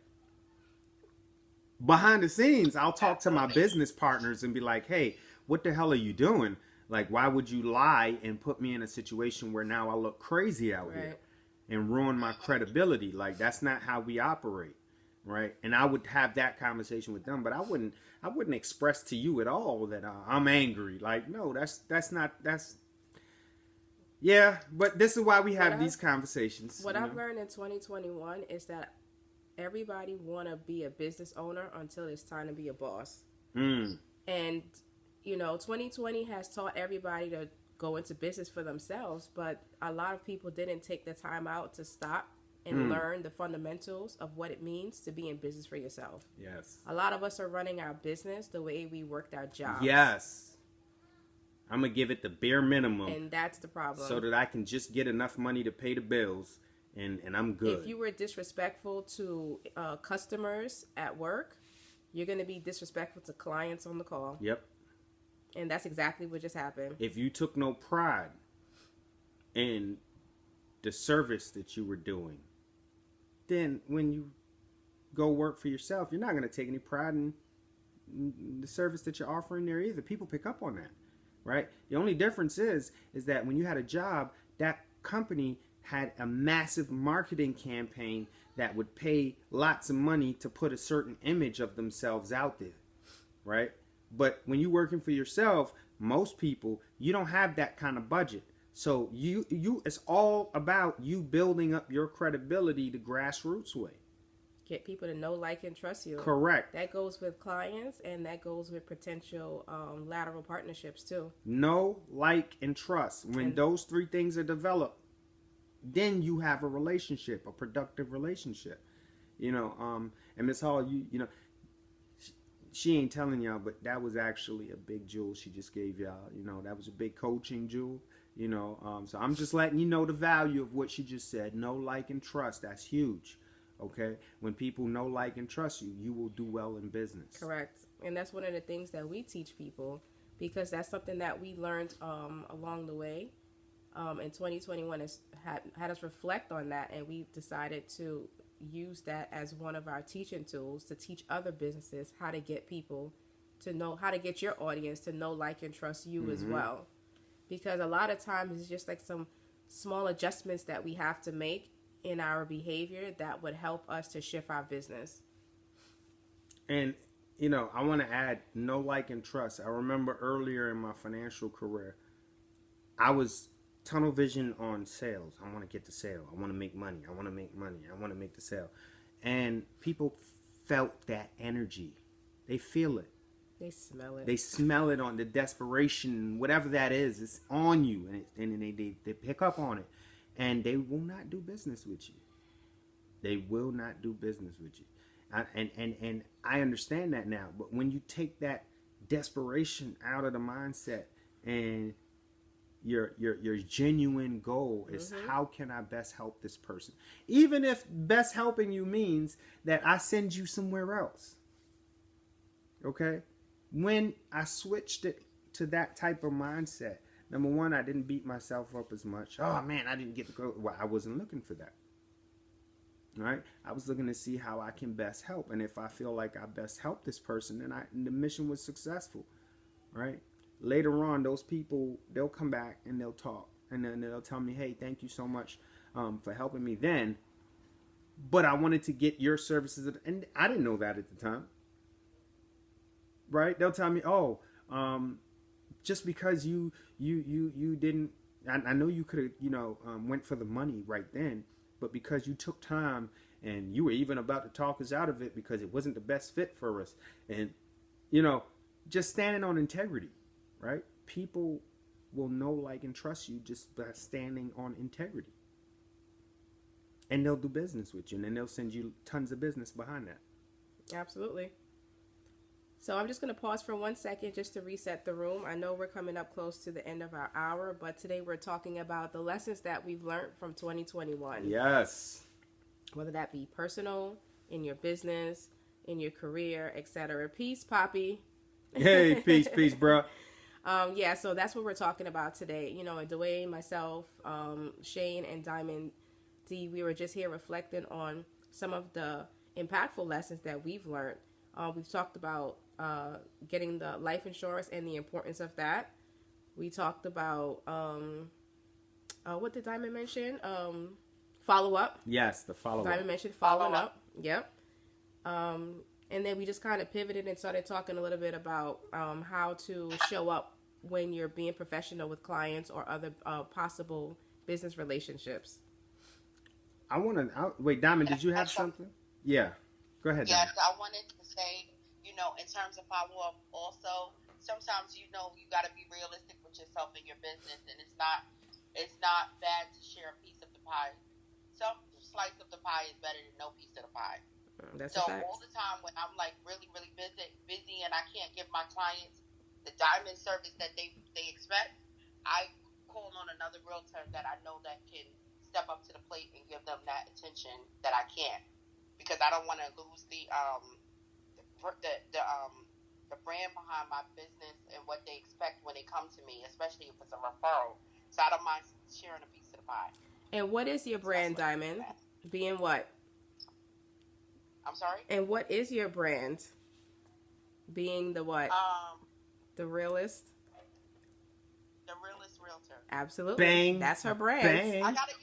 Behind the scenes, I'll talk to my business partners and be like, hey, what the hell are you doing? Like, why would you lie and put me in a situation where now I look crazy out here and ruin my credibility? Like, that's not how we operate, right? And I would have that conversation with them, but I wouldn't express to you at all that I'm angry. Like, no, that's not. Yeah, but this is why we have these conversations. What I've learned in 2021 is that everybody want to be a business owner until it's time to be a boss. And 2020 has taught everybody to go into business for themselves, but a lot of people didn't take the time out to stop and learn the fundamentals of what it means to be in business for yourself. Yes. A lot of us are running our business the way we worked our jobs. Yes. I'm going to give it the bare minimum. And that's the problem. So that I can just get enough money to pay the bills and I'm good. If you were disrespectful to customers at work, you're going to be disrespectful to clients on the call. Yep. And that's exactly what just happened. If you took no pride in the service that you were doing, then when you go work for yourself, you're not going to take any pride in the service that you're offering there either. People pick up on that, right? The only difference is that when you had a job, that company had a massive marketing campaign that would pay lots of money to put a certain image of themselves out there, right? But when you're working for yourself, most people, you don't have that kind of budget. So it's all about you building up your credibility the grassroots way. Get people to know, like, and trust you. Correct. That goes with clients, and that goes with potential lateral partnerships too. Know, like, and trust. When those three things are developed, then you have a relationship, a productive relationship. And Miss Hall, you know, she ain't telling y'all, but that was actually a big jewel she just gave y'all. That was a big coaching jewel. So I'm just letting you know the value of what she just said. Know, like, and trust. That's huge. Okay, when people know, like, and trust you, you will do well in business. Correct. And that's one of the things that we teach people, because that's something that we learned along the way. In 2021 has had us reflect on that, and we decided to use that as one of our teaching tools to teach other businesses how to get people to know, how to get your audience to know, like, and trust you as well. Because a lot of times it's just like some small adjustments that we have to make in our behavior that would help us to shift our business. And, I want to add know, like, and trust. I remember earlier in my financial career, I was tunnel vision on sales. I want to get the sale. I want to make money. I want to make money. I want to make the sale. And people felt that energy. They feel it. They smell it. They smell it on the desperation, whatever that is. It's on you, and they pick up on it. And they will not do business with you. They will not do business with you. And I understand that now. But when you take that desperation out of the mindset, and your genuine goal is how can I best help this person? Even if best helping you means that I send you somewhere else. Okay? When I switched it to that type of mindset, number one, I didn't beat myself up as much. Oh, man, I didn't get to go. Well, I wasn't looking for that. Right? I was looking to see how I can best help. And if I feel like I best help this person, then the mission was successful. Right? Later on, those people, they'll come back and they'll talk. And then they'll tell me, hey, thank you so much for helping me then. But I wanted to get your services. And I didn't know that at the time. Right? They'll tell me, oh, just because you didn't, I know you could have, went for the money right then, but because you took time and you were even about to talk us out of it because it wasn't the best fit for us. And, just standing on integrity, right? People will know, like, and trust you just by standing on integrity. And they'll do business with you, and then they'll send you tons of business behind that. Absolutely. So I'm just going to pause for 1 second just to reset the room. I know we're coming up close to the end of our hour, but today we're talking about the lessons that we've learned from 2021. Yes. Whether that be personal, in your business, in your career, etc. Peace, Poppy. Hey, peace, bro. So that's what we're talking about today. And Dwayne, myself, Shane, and Diamond D, we were just here reflecting on some of the impactful lessons that we've learned. We've talked about getting the life insurance and the importance of that. We talked about, what did Diamond mention? Follow up. Yes, the follow-up. Diamond mentioned following up. Yep. And then we just kind of pivoted and started talking a little bit about how to show up when you're being professional with clients or other possible business relationships. Wait, Diamond, did you have something? Yeah. Go ahead, Yes, Diamond. I wanted to say, in terms of follow-up also, sometimes, you got to be realistic with yourself in your business, and it's not bad to share a piece of the pie. Some slice of the pie is better than no piece of the pie. That's so a fact. all the time when I'm like really, really busy and I can't give my clients the diamond service that they expect, I call on another realtor that I know that can step up to the plate and give them that attention that I can't, because I don't want to lose the brand behind my business and what they expect when they come to me, especially if it's a referral. So I don't mind sharing a piece of the pie. And what is your brand, Diamond? Being what? I'm sorry? And what is your brand? Being the what? The realist? The realist realtor. Absolutely. Bang. That's her brand. Bang. I gotta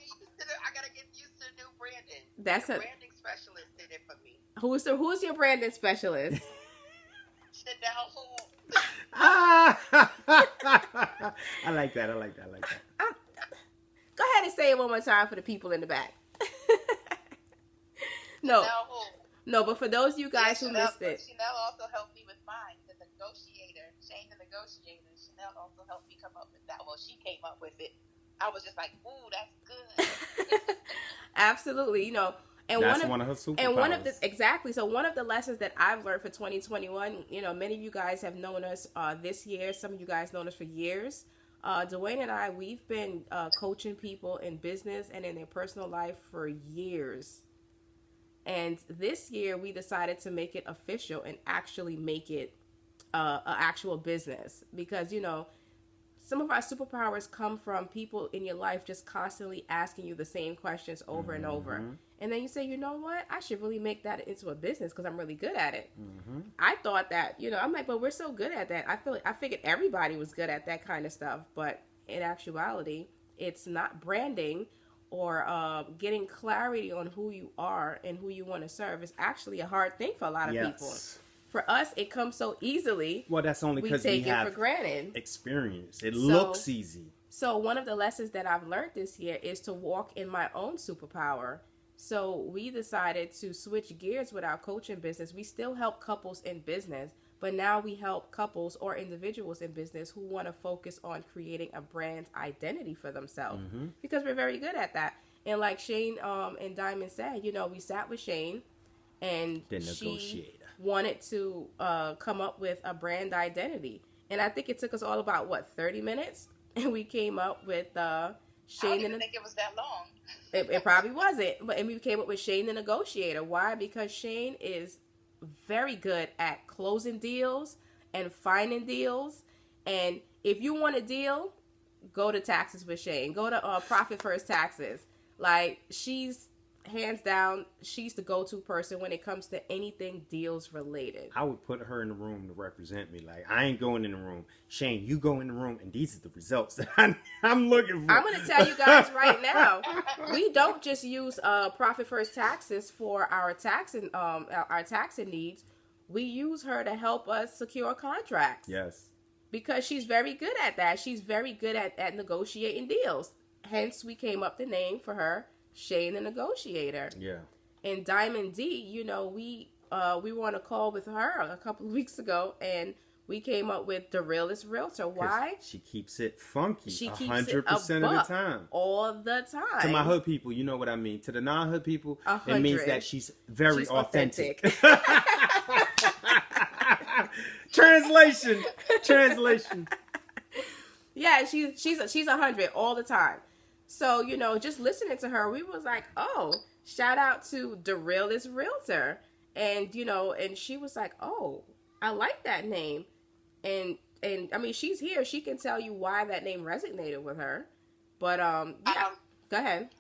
get used to new branding. That's the a branding specialist did it for me. Who's your branding specialist? Chanel Hall. I like that. Go ahead and say it one more time for the people in the back. No. No, but for those of you guys who Chanel, missed it, Chanel also helped me with mine, the negotiator. Shane the negotiator. Chanel also helped me come up with that. Well, she came up with it. I was just like, ooh, that's good. absolutely, and That's one of her superpowers. and one of the exactly. So one of the lessons that I've learned for 2021, many of you guys have known us this year. Some of you guys known us for years. Dwayne and I, we've been coaching people in business and in their personal life for years. And this year, we decided to make it official and actually make it an actual business. Because, some of our superpowers come from people in your life just constantly asking you the same questions over and over. And then you say, you know what? I should really make that into a business because I'm really good at it. I thought that, I'm like, but we're so good at that. I figured everybody was good at that kind of stuff. But in actuality, it's not branding or getting clarity on who you are and who you want to serve. It's actually a hard thing for a lot of people. For us, it comes so easily. Well, that's only because we take have it for granted. Experience. It looks easy. So one of the lessons that I've learned this year is to walk in my own superpower. So we decided to switch gears with our coaching business. We still help couples in business, but now we help couples or individuals in business who want to focus on creating a brand identity for themselves because we're very good at that. And like Shane and Diamond said, we sat with Shane and she wanted to come up with a brand identity. And I think it took us all about, 30 minutes? And we came up with Shane. I don't even think it was that long. It probably wasn't. And we came up with Shane the Negotiator. Why? Because Shane is very good at closing deals and finding deals. And if you want a deal, go to Taxes with Shane. Go to Profit First Taxes. Like, she's hands down, she's the go-to person when it comes to anything deals related. I would put her in the room to represent me. Like, I ain't going in the room. Shane, you go in the room, and these are the results that I'm looking for. I'm going to tell you guys right now, we don't just use Profit First Taxes for our taxing needs. We use her to help us secure contracts. Yes. Because she's very good at that. She's very good at negotiating deals. Hence, we came up the name for her, Shane the Negotiator. Yeah. And Diamond D, we were on a call with her a couple of weeks ago, and we came up with the realest realtor. Why? She keeps it funky. She keeps 100% of the time. All the time. To my hood people, you know what I mean. To the non-hood people, 100. It means that she's very authentic. Translation. Yeah, she's 100 all the time. So, just listening to her, we was like, oh, shout out to the realest realtor. And, and she was like, oh, I like that name. And I mean, she's here. She can tell you why that name resonated with her. But, yeah, go ahead.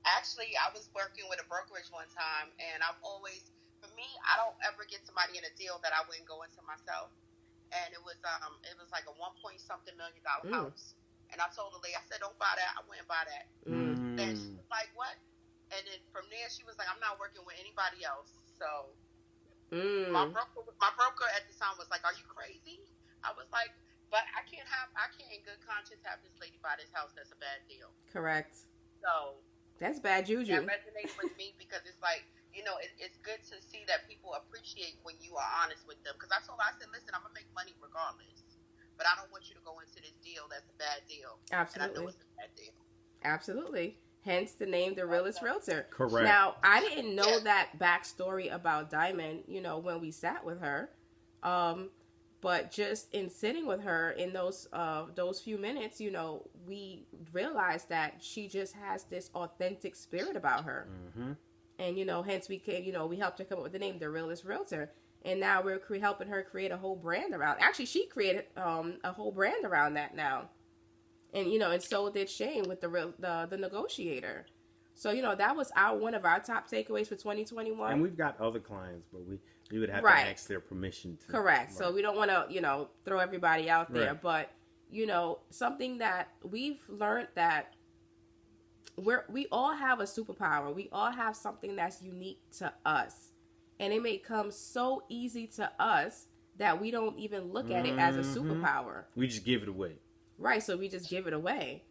Actually, I was working with a brokerage one time, and for me, I don't ever get somebody in a deal that I wouldn't go into myself. And it was like a $1.something million house. And I told the lady, I said, don't buy that. I wouldn't buy that. And she was like, what? And then from there, she was like, I'm not working with anybody else. So my broker at the time was like, are you crazy? I was like, but I can't in good conscience have this lady buy this house. That's a bad deal. Correct. So that's bad juju. That resonates with me because it's like, it's good to see that people appreciate when you are honest with them. Because I said, listen, I'm going to make money regardless. But I don't want you to go into this deal that's a bad deal. Absolutely. And I know it's a bad deal. Absolutely. Hence the name, the realest realtor. Correct. Now, I didn't know that backstory about Diamond, when we sat with her. But just in sitting with her in those few minutes, we realized that she just has this authentic spirit about her. Mm-hmm. And, hence we helped her come up with the name, the realest realtor. And now we're helping her create a whole brand around. Actually, she created a whole brand around that now, and and so did Shane with the Negotiator. So that was one of our top takeaways for 2021. And we've got other clients, but we would have to ask their permission to. Correct. Right. So we don't want to throw everybody out there, but something that we've learned that we all have a superpower. We all have something that's unique to us. And it may come so easy to us that we don't even look at it as a superpower. We just give it away. Right, so we just give it away.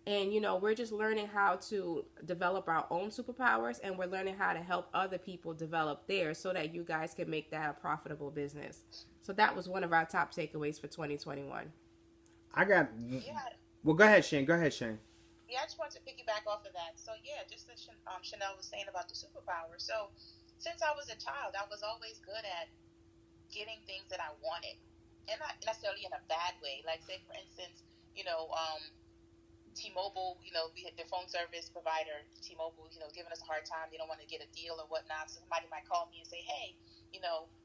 And, we're just learning how to develop our own superpowers, and we're learning how to help other people develop theirs so that you guys can make that a profitable business. So that was one of our top takeaways for 2021. I got. Yeah. Well, go ahead, Shane. Go ahead, Shane. Yeah, I just wanted to piggyback off of that. So yeah, just as Chanel was saying about the superpower. So since I was a child, I was always good at getting things that I wanted, and not necessarily in a bad way. Like say for instance, T-Mobile, we had their phone service provider, T-Mobile, giving us a hard time. They don't want to get a deal or whatnot. So somebody might call me and say, hey,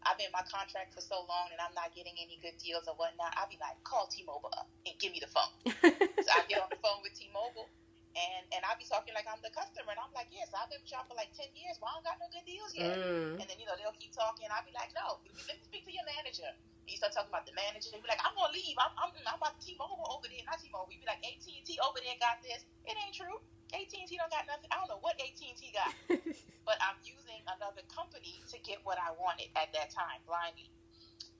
I've been in my contract for so long and I'm not getting any good deals or whatnot. I'd be like, call T-Mobile up and give me the phone. So I get on the phone with T-Mobile and I'd be talking like I'm the customer. And I'm like, yes, I've been with y'all for like 10 years. Well, I don't got no good deals yet. And then, they'll keep talking. I'd be like, no, let me speak to your manager. And you start talking about the manager. They'd be like, I'm going to leave. I'm about T-Mobile over there. Not T-Mobile. We'd be like, AT&T over there got this. It ain't true. AT&T don't got nothing. I don't know what AT&T got. But I'm using another company to get what I wanted at that time, blindly.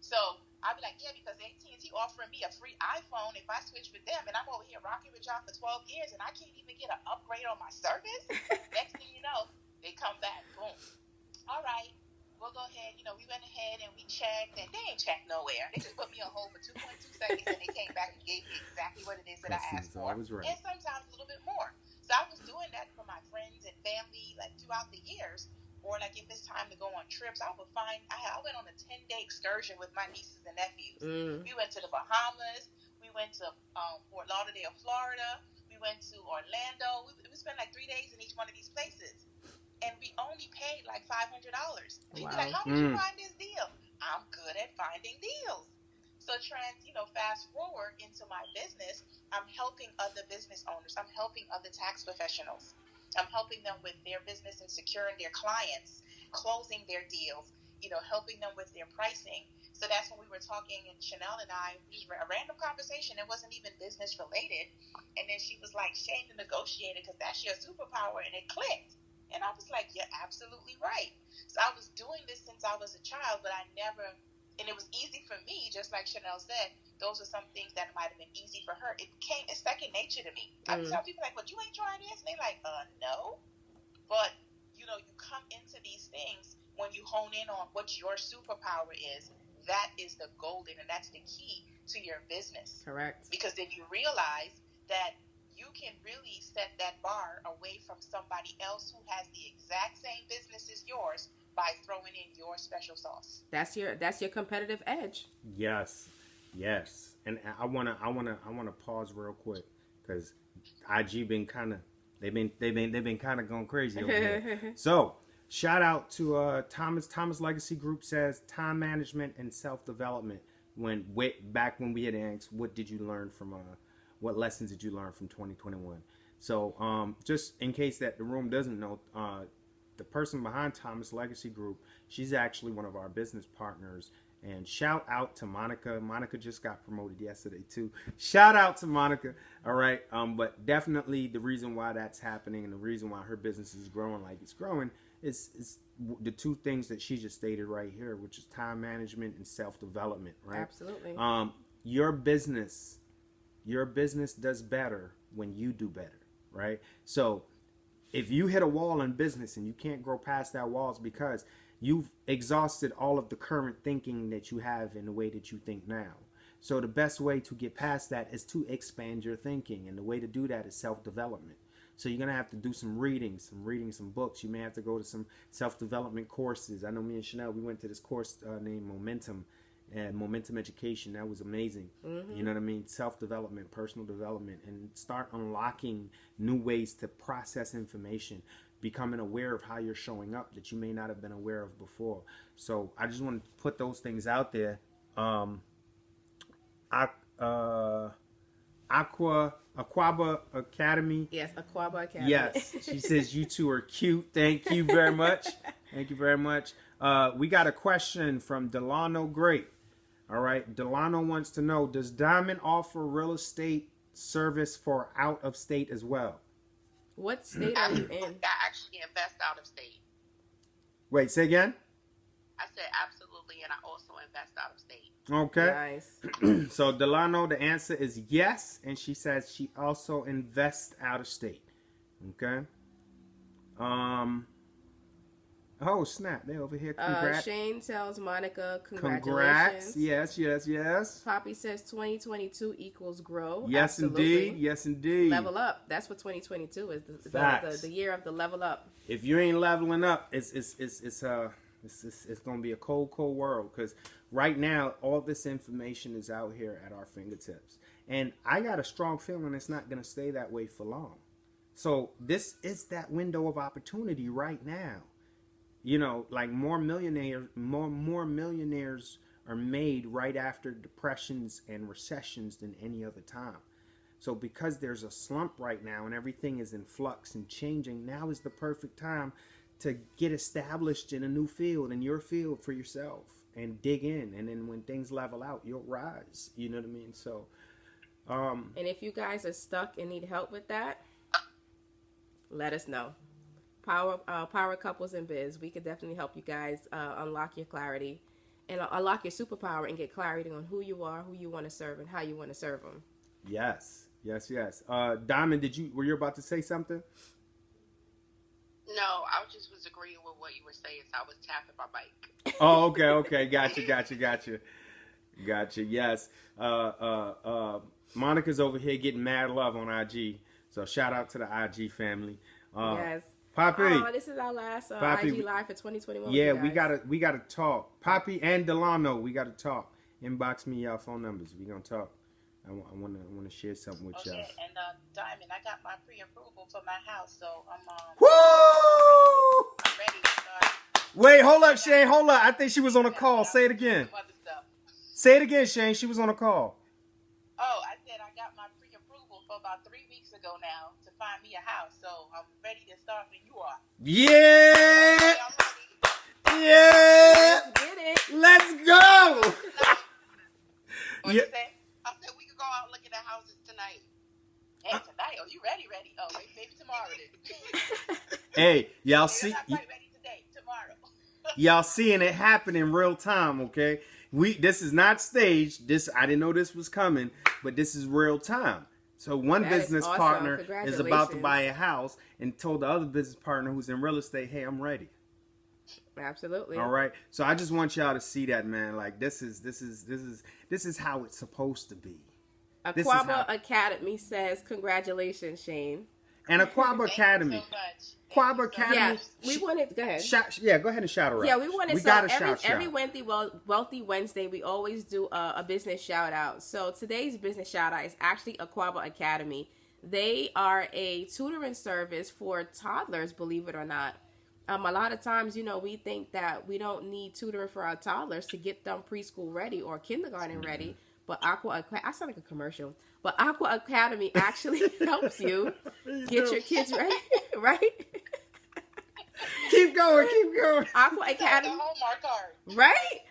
So I'd be like, yeah, because AT&T offering me a free iPhone if I switch with them, and I'm over here rocking with y'all for 12 years, and I can't even get an upgrade on my service. Next thing you know, they come back, boom. All right, we'll go ahead. We went ahead and we checked, and they ain't checked nowhere. They just put me on hold for 2.2 seconds, and they came back and gave me exactly what it is that I asked for, right. and sometimes a little bit more. So I was doing that for my friends and family, like throughout the years. Or like if it's time to go on trips, I went on a 10-day excursion with my nieces and nephews. We went to the Bahamas. We went to Fort Lauderdale, Florida. We went to Orlando. We spent like 3 days in each one of these places. And we only paid like $500. We'd be like, how did you find this deal? I'm good at finding deals. So fast forward into my business, I'm helping other business owners. I'm helping other tax professionals. I'm helping them with their business and securing their clients, closing their deals, helping them with their pricing. So that's when we were talking, and Chanel and I, a random conversation. It wasn't even business related. And then she was like, Shane, the negotiator, because that's your superpower. And it clicked. And I was like, you're absolutely right. So I was doing this since I was a child, but and it was easy for me, just like Chanel said. Those are some things that might have been easy for her. It became a second nature to me. I tell people like, "But you ain't trying this?" And they're like, no. But you come into these things when you hone in on what your superpower is. That is the golden, and that's the key to your business. Correct. Because then you realize that you can really set that bar away from somebody else who has the exact same business as yours by throwing in your special sauce. That's your competitive edge. Yes. And I wanna pause real quick because IG been kind of they've been kind of going crazy over here. So shout out to Thomas Legacy Group says time management and self-development. Back when we had asked what did you learn from what lessons did you learn from 2021? So just in case that the room doesn't know, the person behind Thomas Legacy Group, she's actually one of our business partners. And shout out to Monica. Monica just got promoted yesterday too. Shout out to Monica. All right. But definitely the reason why that's happening and the reason why her business is growing like it's growing is the two things that she just stated right here, which is time management and self-development, right? Absolutely. Your business does better when you do better, right? So if you hit a wall in business and you can't grow past that wall, it's because you've exhausted all of the current thinking that you have in the way that you think now. So the best way to get past that is to expand your thinking. And the way to do that is self-development. So you're going to have to do some reading some books. You may have to go to some self-development courses. I know me and Chanel, we went to this course named Momentum Education. That was amazing. You know what I mean? Self-development, personal development, and start unlocking new ways to process information, becoming aware of how you're showing up that you may not have been aware of before. So I just want to put those things out there. Aquaba Academy. Yes, Aquaba Academy. Yes, she says you two are cute. Thank you very much. Thank you very much. We got a question from Delano Great. All right, Delano wants to know, does Diamond offer real estate service for out of state as well? What state are you in? I actually invest out of state. Wait, say again? I said absolutely, and I also invest out of state. Okay. Nice. So Delano, the answer is yes, and she says she also invests out of state. Okay. Oh snap! They over here. Congrats. Shane tells Monica, Congrats. congratulations. Yes. Poppy says 2022 equals grow. Yes, Absolutely. indeed. Yes, indeed. Level up. That's what 2022 is. The year of the level up. If you ain't leveling up, it's gonna be a cold world, because right now all this information is out here at our fingertips, and I got a strong feeling it's not gonna stay that way for long. So this is that window of opportunity right now. You know, like more millionaires are made right after depressions and recessions than any other time. So because there's a slump right now and everything is in flux and changing, now is the perfect time to get established in a new field, in your field for yourself, and dig in. And then when things level out, you'll rise. You know what I mean? So, and if you guys are stuck and need help with that, let us know. Power Couples in Biz. We could definitely help you guys unlock your clarity and unlock your superpower and get clarity on who you are, who you want to serve, and how you want to serve them. Yes. Diamond, were you about to say something? No, I was agreeing with what you were saying, so I was tapping my mic. Oh, okay. Gotcha. Yes. Monica's over here getting mad love on IG. So shout out to the IG family. Yes. Poppy. This is our last Poppy, IG live for 2021. Yeah, we gotta talk. Poppy and Delano, we gotta talk. Inbox me y'all phone numbers. We gonna talk. I wanna share something with y'all. Okay, and Diamond, I got my pre-approval for my house, so I'm Woo! ready to start. Wait, hold up, Shane. Hold up. I think she was on a call. Say it again. Some other stuff. Say it again, Shane. She was on a call. Oh, I said I got my pre-approval for about 3 weeks ago now to find me a house, so I'm ready to start when you are. Yeah! Okay, I'm ready. Yeah! Get it. Let's go! What you say? I said we could go out and look at the houses tonight. Hey, tonight? Oh, you ready? Oh, maybe tomorrow then. Hey, y'all You're see, not quite ready today. Tomorrow. y'all seeing it happen in real time, okay? This is not staged. I didn't know this was coming, but this is real time. So one That is business awesome. partner is about to Congratulations. buy a house and told the other business partner who's in real estate, "Hey, I'm ready." Absolutely. All right. So I just want y'all to see that, man. Like this is how it's supposed to be. Aquaba Academy says, congratulations, Shane. And Aquaba Academy. Thank you so much. Aquaba Academy. Yeah, we wanted. Go ahead. Go ahead and shout her out. Yeah, we wanted. We So got to every shout. Wealthy Wednesday, we always do a business shout out. So today's business shout out is actually Aquaba Academy. They are a tutoring service for toddlers, believe it or not. A lot of times, we think that we don't need tutoring for our toddlers to get them preschool ready or kindergarten ready. But I sound like a commercial. But Aqua Academy actually helps you get your kids ready, right? Keep going. Aqua The Academy, Hallmark card. right?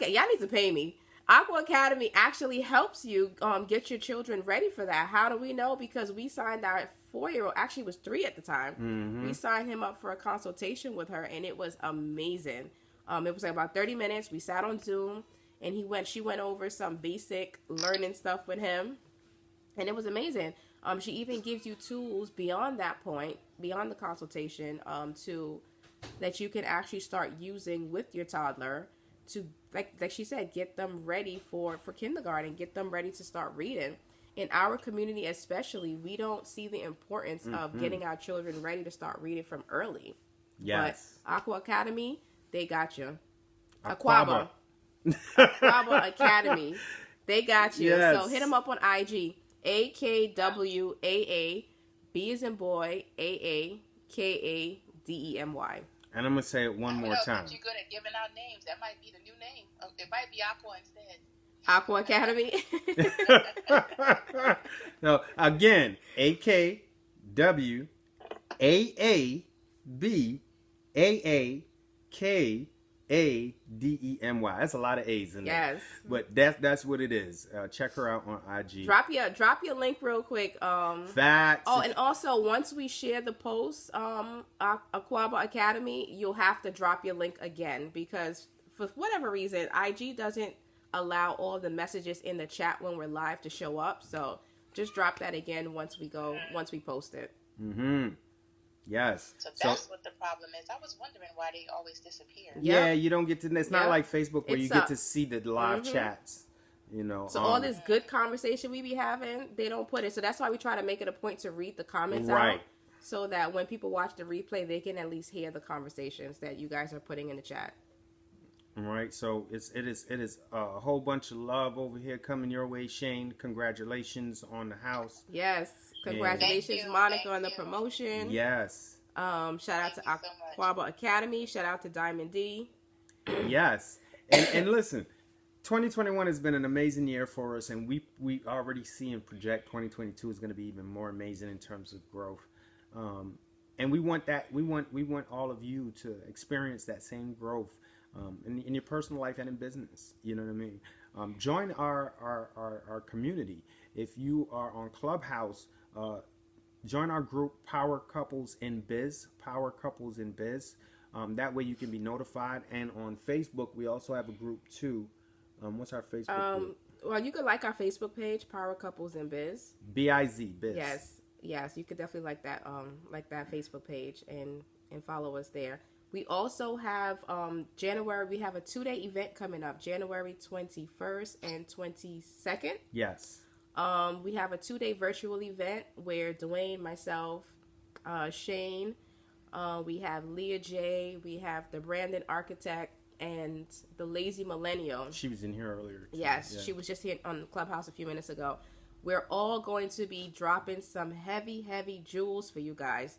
Y'all need to pay me. Aqua Academy actually helps you get your children ready for that. How do we know? Because we signed our 4-year-old, actually was 3 at the time. Mm-hmm. We signed him up for a consultation with her, and it was amazing. It was like about 30 minutes. We sat on Zoom, and she went over some basic learning stuff with him, and it was amazing. She even gives you tools beyond that point, beyond the consultation, that you can actually start using with your toddler to, like she said, get them ready for kindergarten, get them ready to start reading. In our community especially, we don't see the importance of getting our children ready to start reading from early. Yes. But Aqua Academy, they got you. Aquaba. Aquaba Academy, they got you. Yes. So hit them up on IG. AKWAA, B as in boy, AAKADEMY. And I'm gonna say it one more time. You're good at giving out names. That might be the new name. It might be Aqua instead. Aqua Academy. No, again, AKWAABAAKADEMY. That's a lot of A's in there. Yes. But that's what it is. Check her out on IG. Drop your link real quick. Facts. Oh, and also once we share the post, Aquaba Academy, you'll have to drop your link again because for whatever reason, IG doesn't allow all the messages in the chat when we're live to show up. So just drop that again once we post it. Mm-hmm. Yes. So that's what the problem is. I was wondering why they always disappear. Yeah, you don't get to. It's not like Facebook where It's you get to see the live chats. You know. So all this good conversation we be having, they don't put it. So that's why we try to make it a point to read the comments out, so that when people watch the replay, they can at least hear the conversations that you guys are putting in the chat. All right. So it is a whole bunch of love over here coming your way, Shane. Congratulations on the house. Yes. Congratulations, Monica, on the promotion. Yes. Shout out to Aquaba Academy. Shout out to Diamond D. Yes. And listen, 2021 has been an amazing year for us, and we already see and project 2022 is going to be even more amazing in terms of growth. And we want that. We want all of you to experience that same growth in your personal life and in business. You know what I mean? Join our community. If you are on Clubhouse, join our group, Power Couples in Biz. Power Couples in Biz. That way you can be notified. And on Facebook, we also have a group too. What's our Facebook group? Well, you could like our Facebook page, Power Couples in Biz. B-I-Z, Biz. Yes, you could definitely like that Facebook page and follow us there. We also have January. We have a 2-day event coming up, January 21st and 22nd. Yes. We have a 2-day virtual event where Dwayne, myself, Shane, we have Leah J, we have the Brandon Architect, and the Lazy Millennial. She was in here earlier. Yes, she was just here on the Clubhouse a few minutes ago. We're all going to be dropping some heavy, heavy jewels for you guys.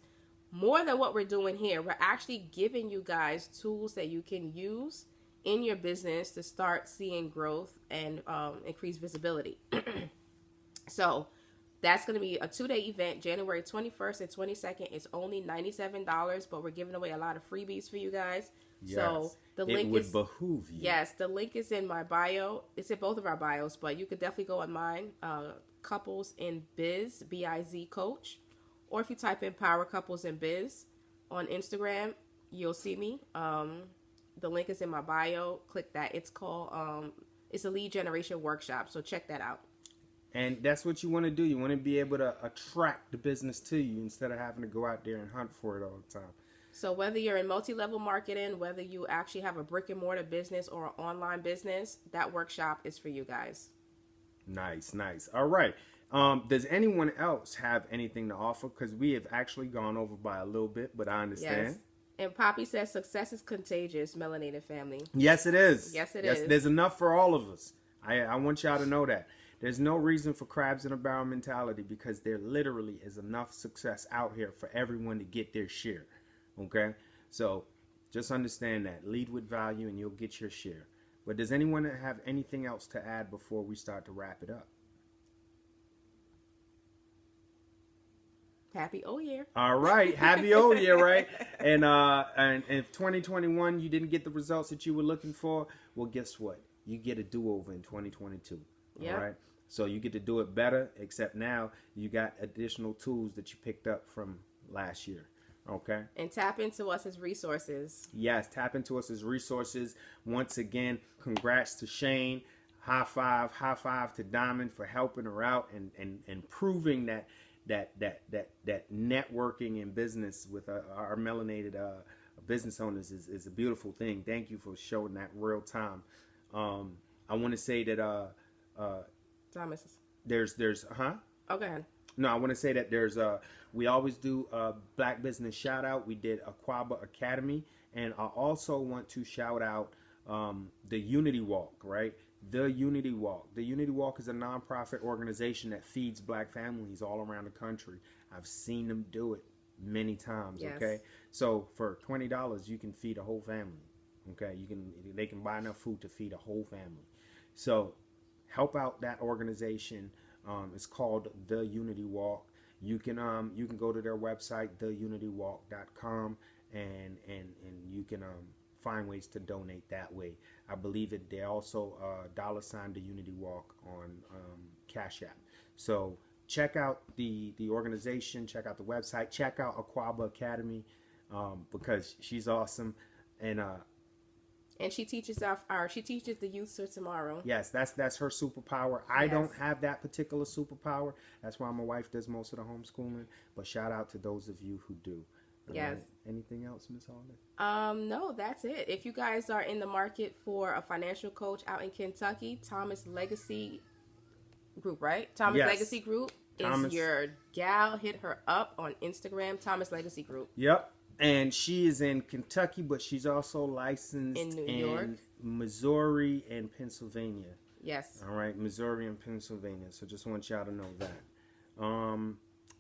More than what we're doing here, we're actually giving you guys tools that you can use in your business to start seeing growth and increase visibility. So that's going to be a 2-day event, January 21st and 22nd. It's only $97, but we're giving away a lot of freebies for you guys. Yes. So the link would behoove you. Yes, the link is in my bio. It's in both of our bios, but you could definitely go on mine, Couples in Biz, B-I-Z Coach. Or if you type in Power Couples in Biz on Instagram, you'll see me. The link is in my bio. Click that. It's called, it's a lead generation workshop. So check that out. And that's what you want to do. You want to be able to attract the business to you instead of having to go out there and hunt for it all the time. So whether you're in multi-level marketing, whether you actually have a brick and mortar business or an online business, that workshop is for you guys. Nice. All right. Does anyone else have anything to offer? Because we have actually gone over by a little bit, but I understand. Yes. And Poppy says success is contagious, melanated family. Yes, it is. Yes, it is. There's enough for all of us. I want y'all to know that. There's no reason for crabs in a barrel mentality because there literally is enough success out here for everyone to get their share. Okay? So just understand that. Lead with value and you'll get your share. But does anyone have anything else to add before we start to wrap it up? Happy Old Year. All right. Happy Old Year, right? And if 2021 you didn't get the results that you were looking for, well, guess what? You get a do-over in 2022. Yep. All right? So you get to do it better, except now you got additional tools that you picked up from last year. Okay? And tap into us as resources. Yes, tap into us as resources. Once again, congrats to Shane. High five to Diamond for helping her out and proving that networking in business with our melanated business owners is a beautiful thing. Thank you for showing that real time. I want to say that there's Oh, go ahead. No, I want to say that there's we always do a Black Business shout out. We did Aquaba Academy, and I also want to shout out the Unity Walk, right? The Unity Walk. The Unity Walk is a nonprofit organization that feeds Black families all around the country. I've seen them do it many times. Yes. Okay, so for $20, you can feed a whole family. Okay, they can buy enough food to feed a whole family. So help out that organization. It's called The Unity Walk. You can go to their website, theunitywalk.com, and you can find ways to donate that way. I believe that they also $the Unity Walk on Cash App. So check out the organization, check out the website, check out Aquaba Academy because she's awesome. And And she teaches she teaches the youth for tomorrow. Yes, that's her superpower. I don't have that particular superpower. That's why my wife does most of the homeschooling. But shout out to those of you who do. Yes. Anything else, Miss Holly? No, that's it. If you guys are in the market for a financial coach out in Kentucky, Thomas Legacy Group, right? Thomas Legacy Group is your gal. Hit her up on Instagram, Thomas Legacy Group. Yep. And she is in Kentucky, but she's also licensed in New York, Missouri, and Pennsylvania. Yes. All right, Missouri and Pennsylvania. So just want y'all to know that.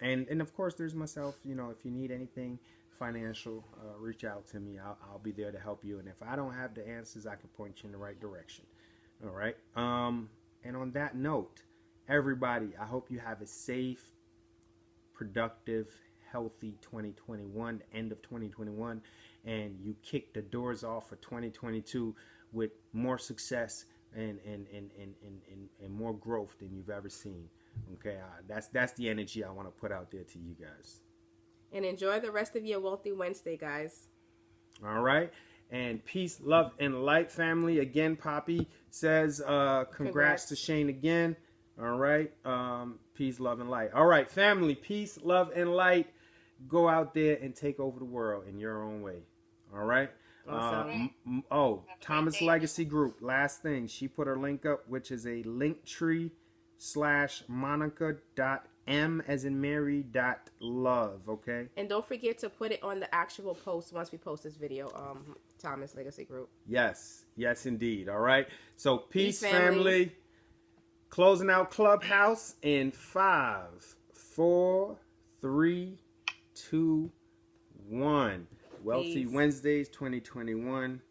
And of course, there's myself. You know, if you need anything financial, reach out to me. I'll be there to help you. And if I don't have the answers, I can point you in the right direction. All right. And on that note, everybody, I hope you have a safe, productive, healthy 2021, the end of 2021, and you kick the doors off for 2022 with more success and more growth than you've ever seen. Okay, that's the energy I want to put out there to you guys. And enjoy the rest of your Wealthy Wednesday, guys. All right. And peace, love, and light, family. Again, Poppy says congrats to Shane again. All right. Peace, love, and light. All right, family. Peace, love, and light. Go out there and take over the world in your own way. All right. Awesome. Thomas Legacy Group. Last thing. She put her link up, which is a linktree/Monica.m as in Mary.love. Okay. And don't forget to put it on the actual post once we post this video. Thomas Legacy Group. Yes. Yes, indeed. All right. So peace, family. Closing out Clubhouse in 5, 4, 3, 2, 1. Wealthy Peace. Wednesdays 2021.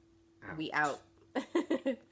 Out. We out.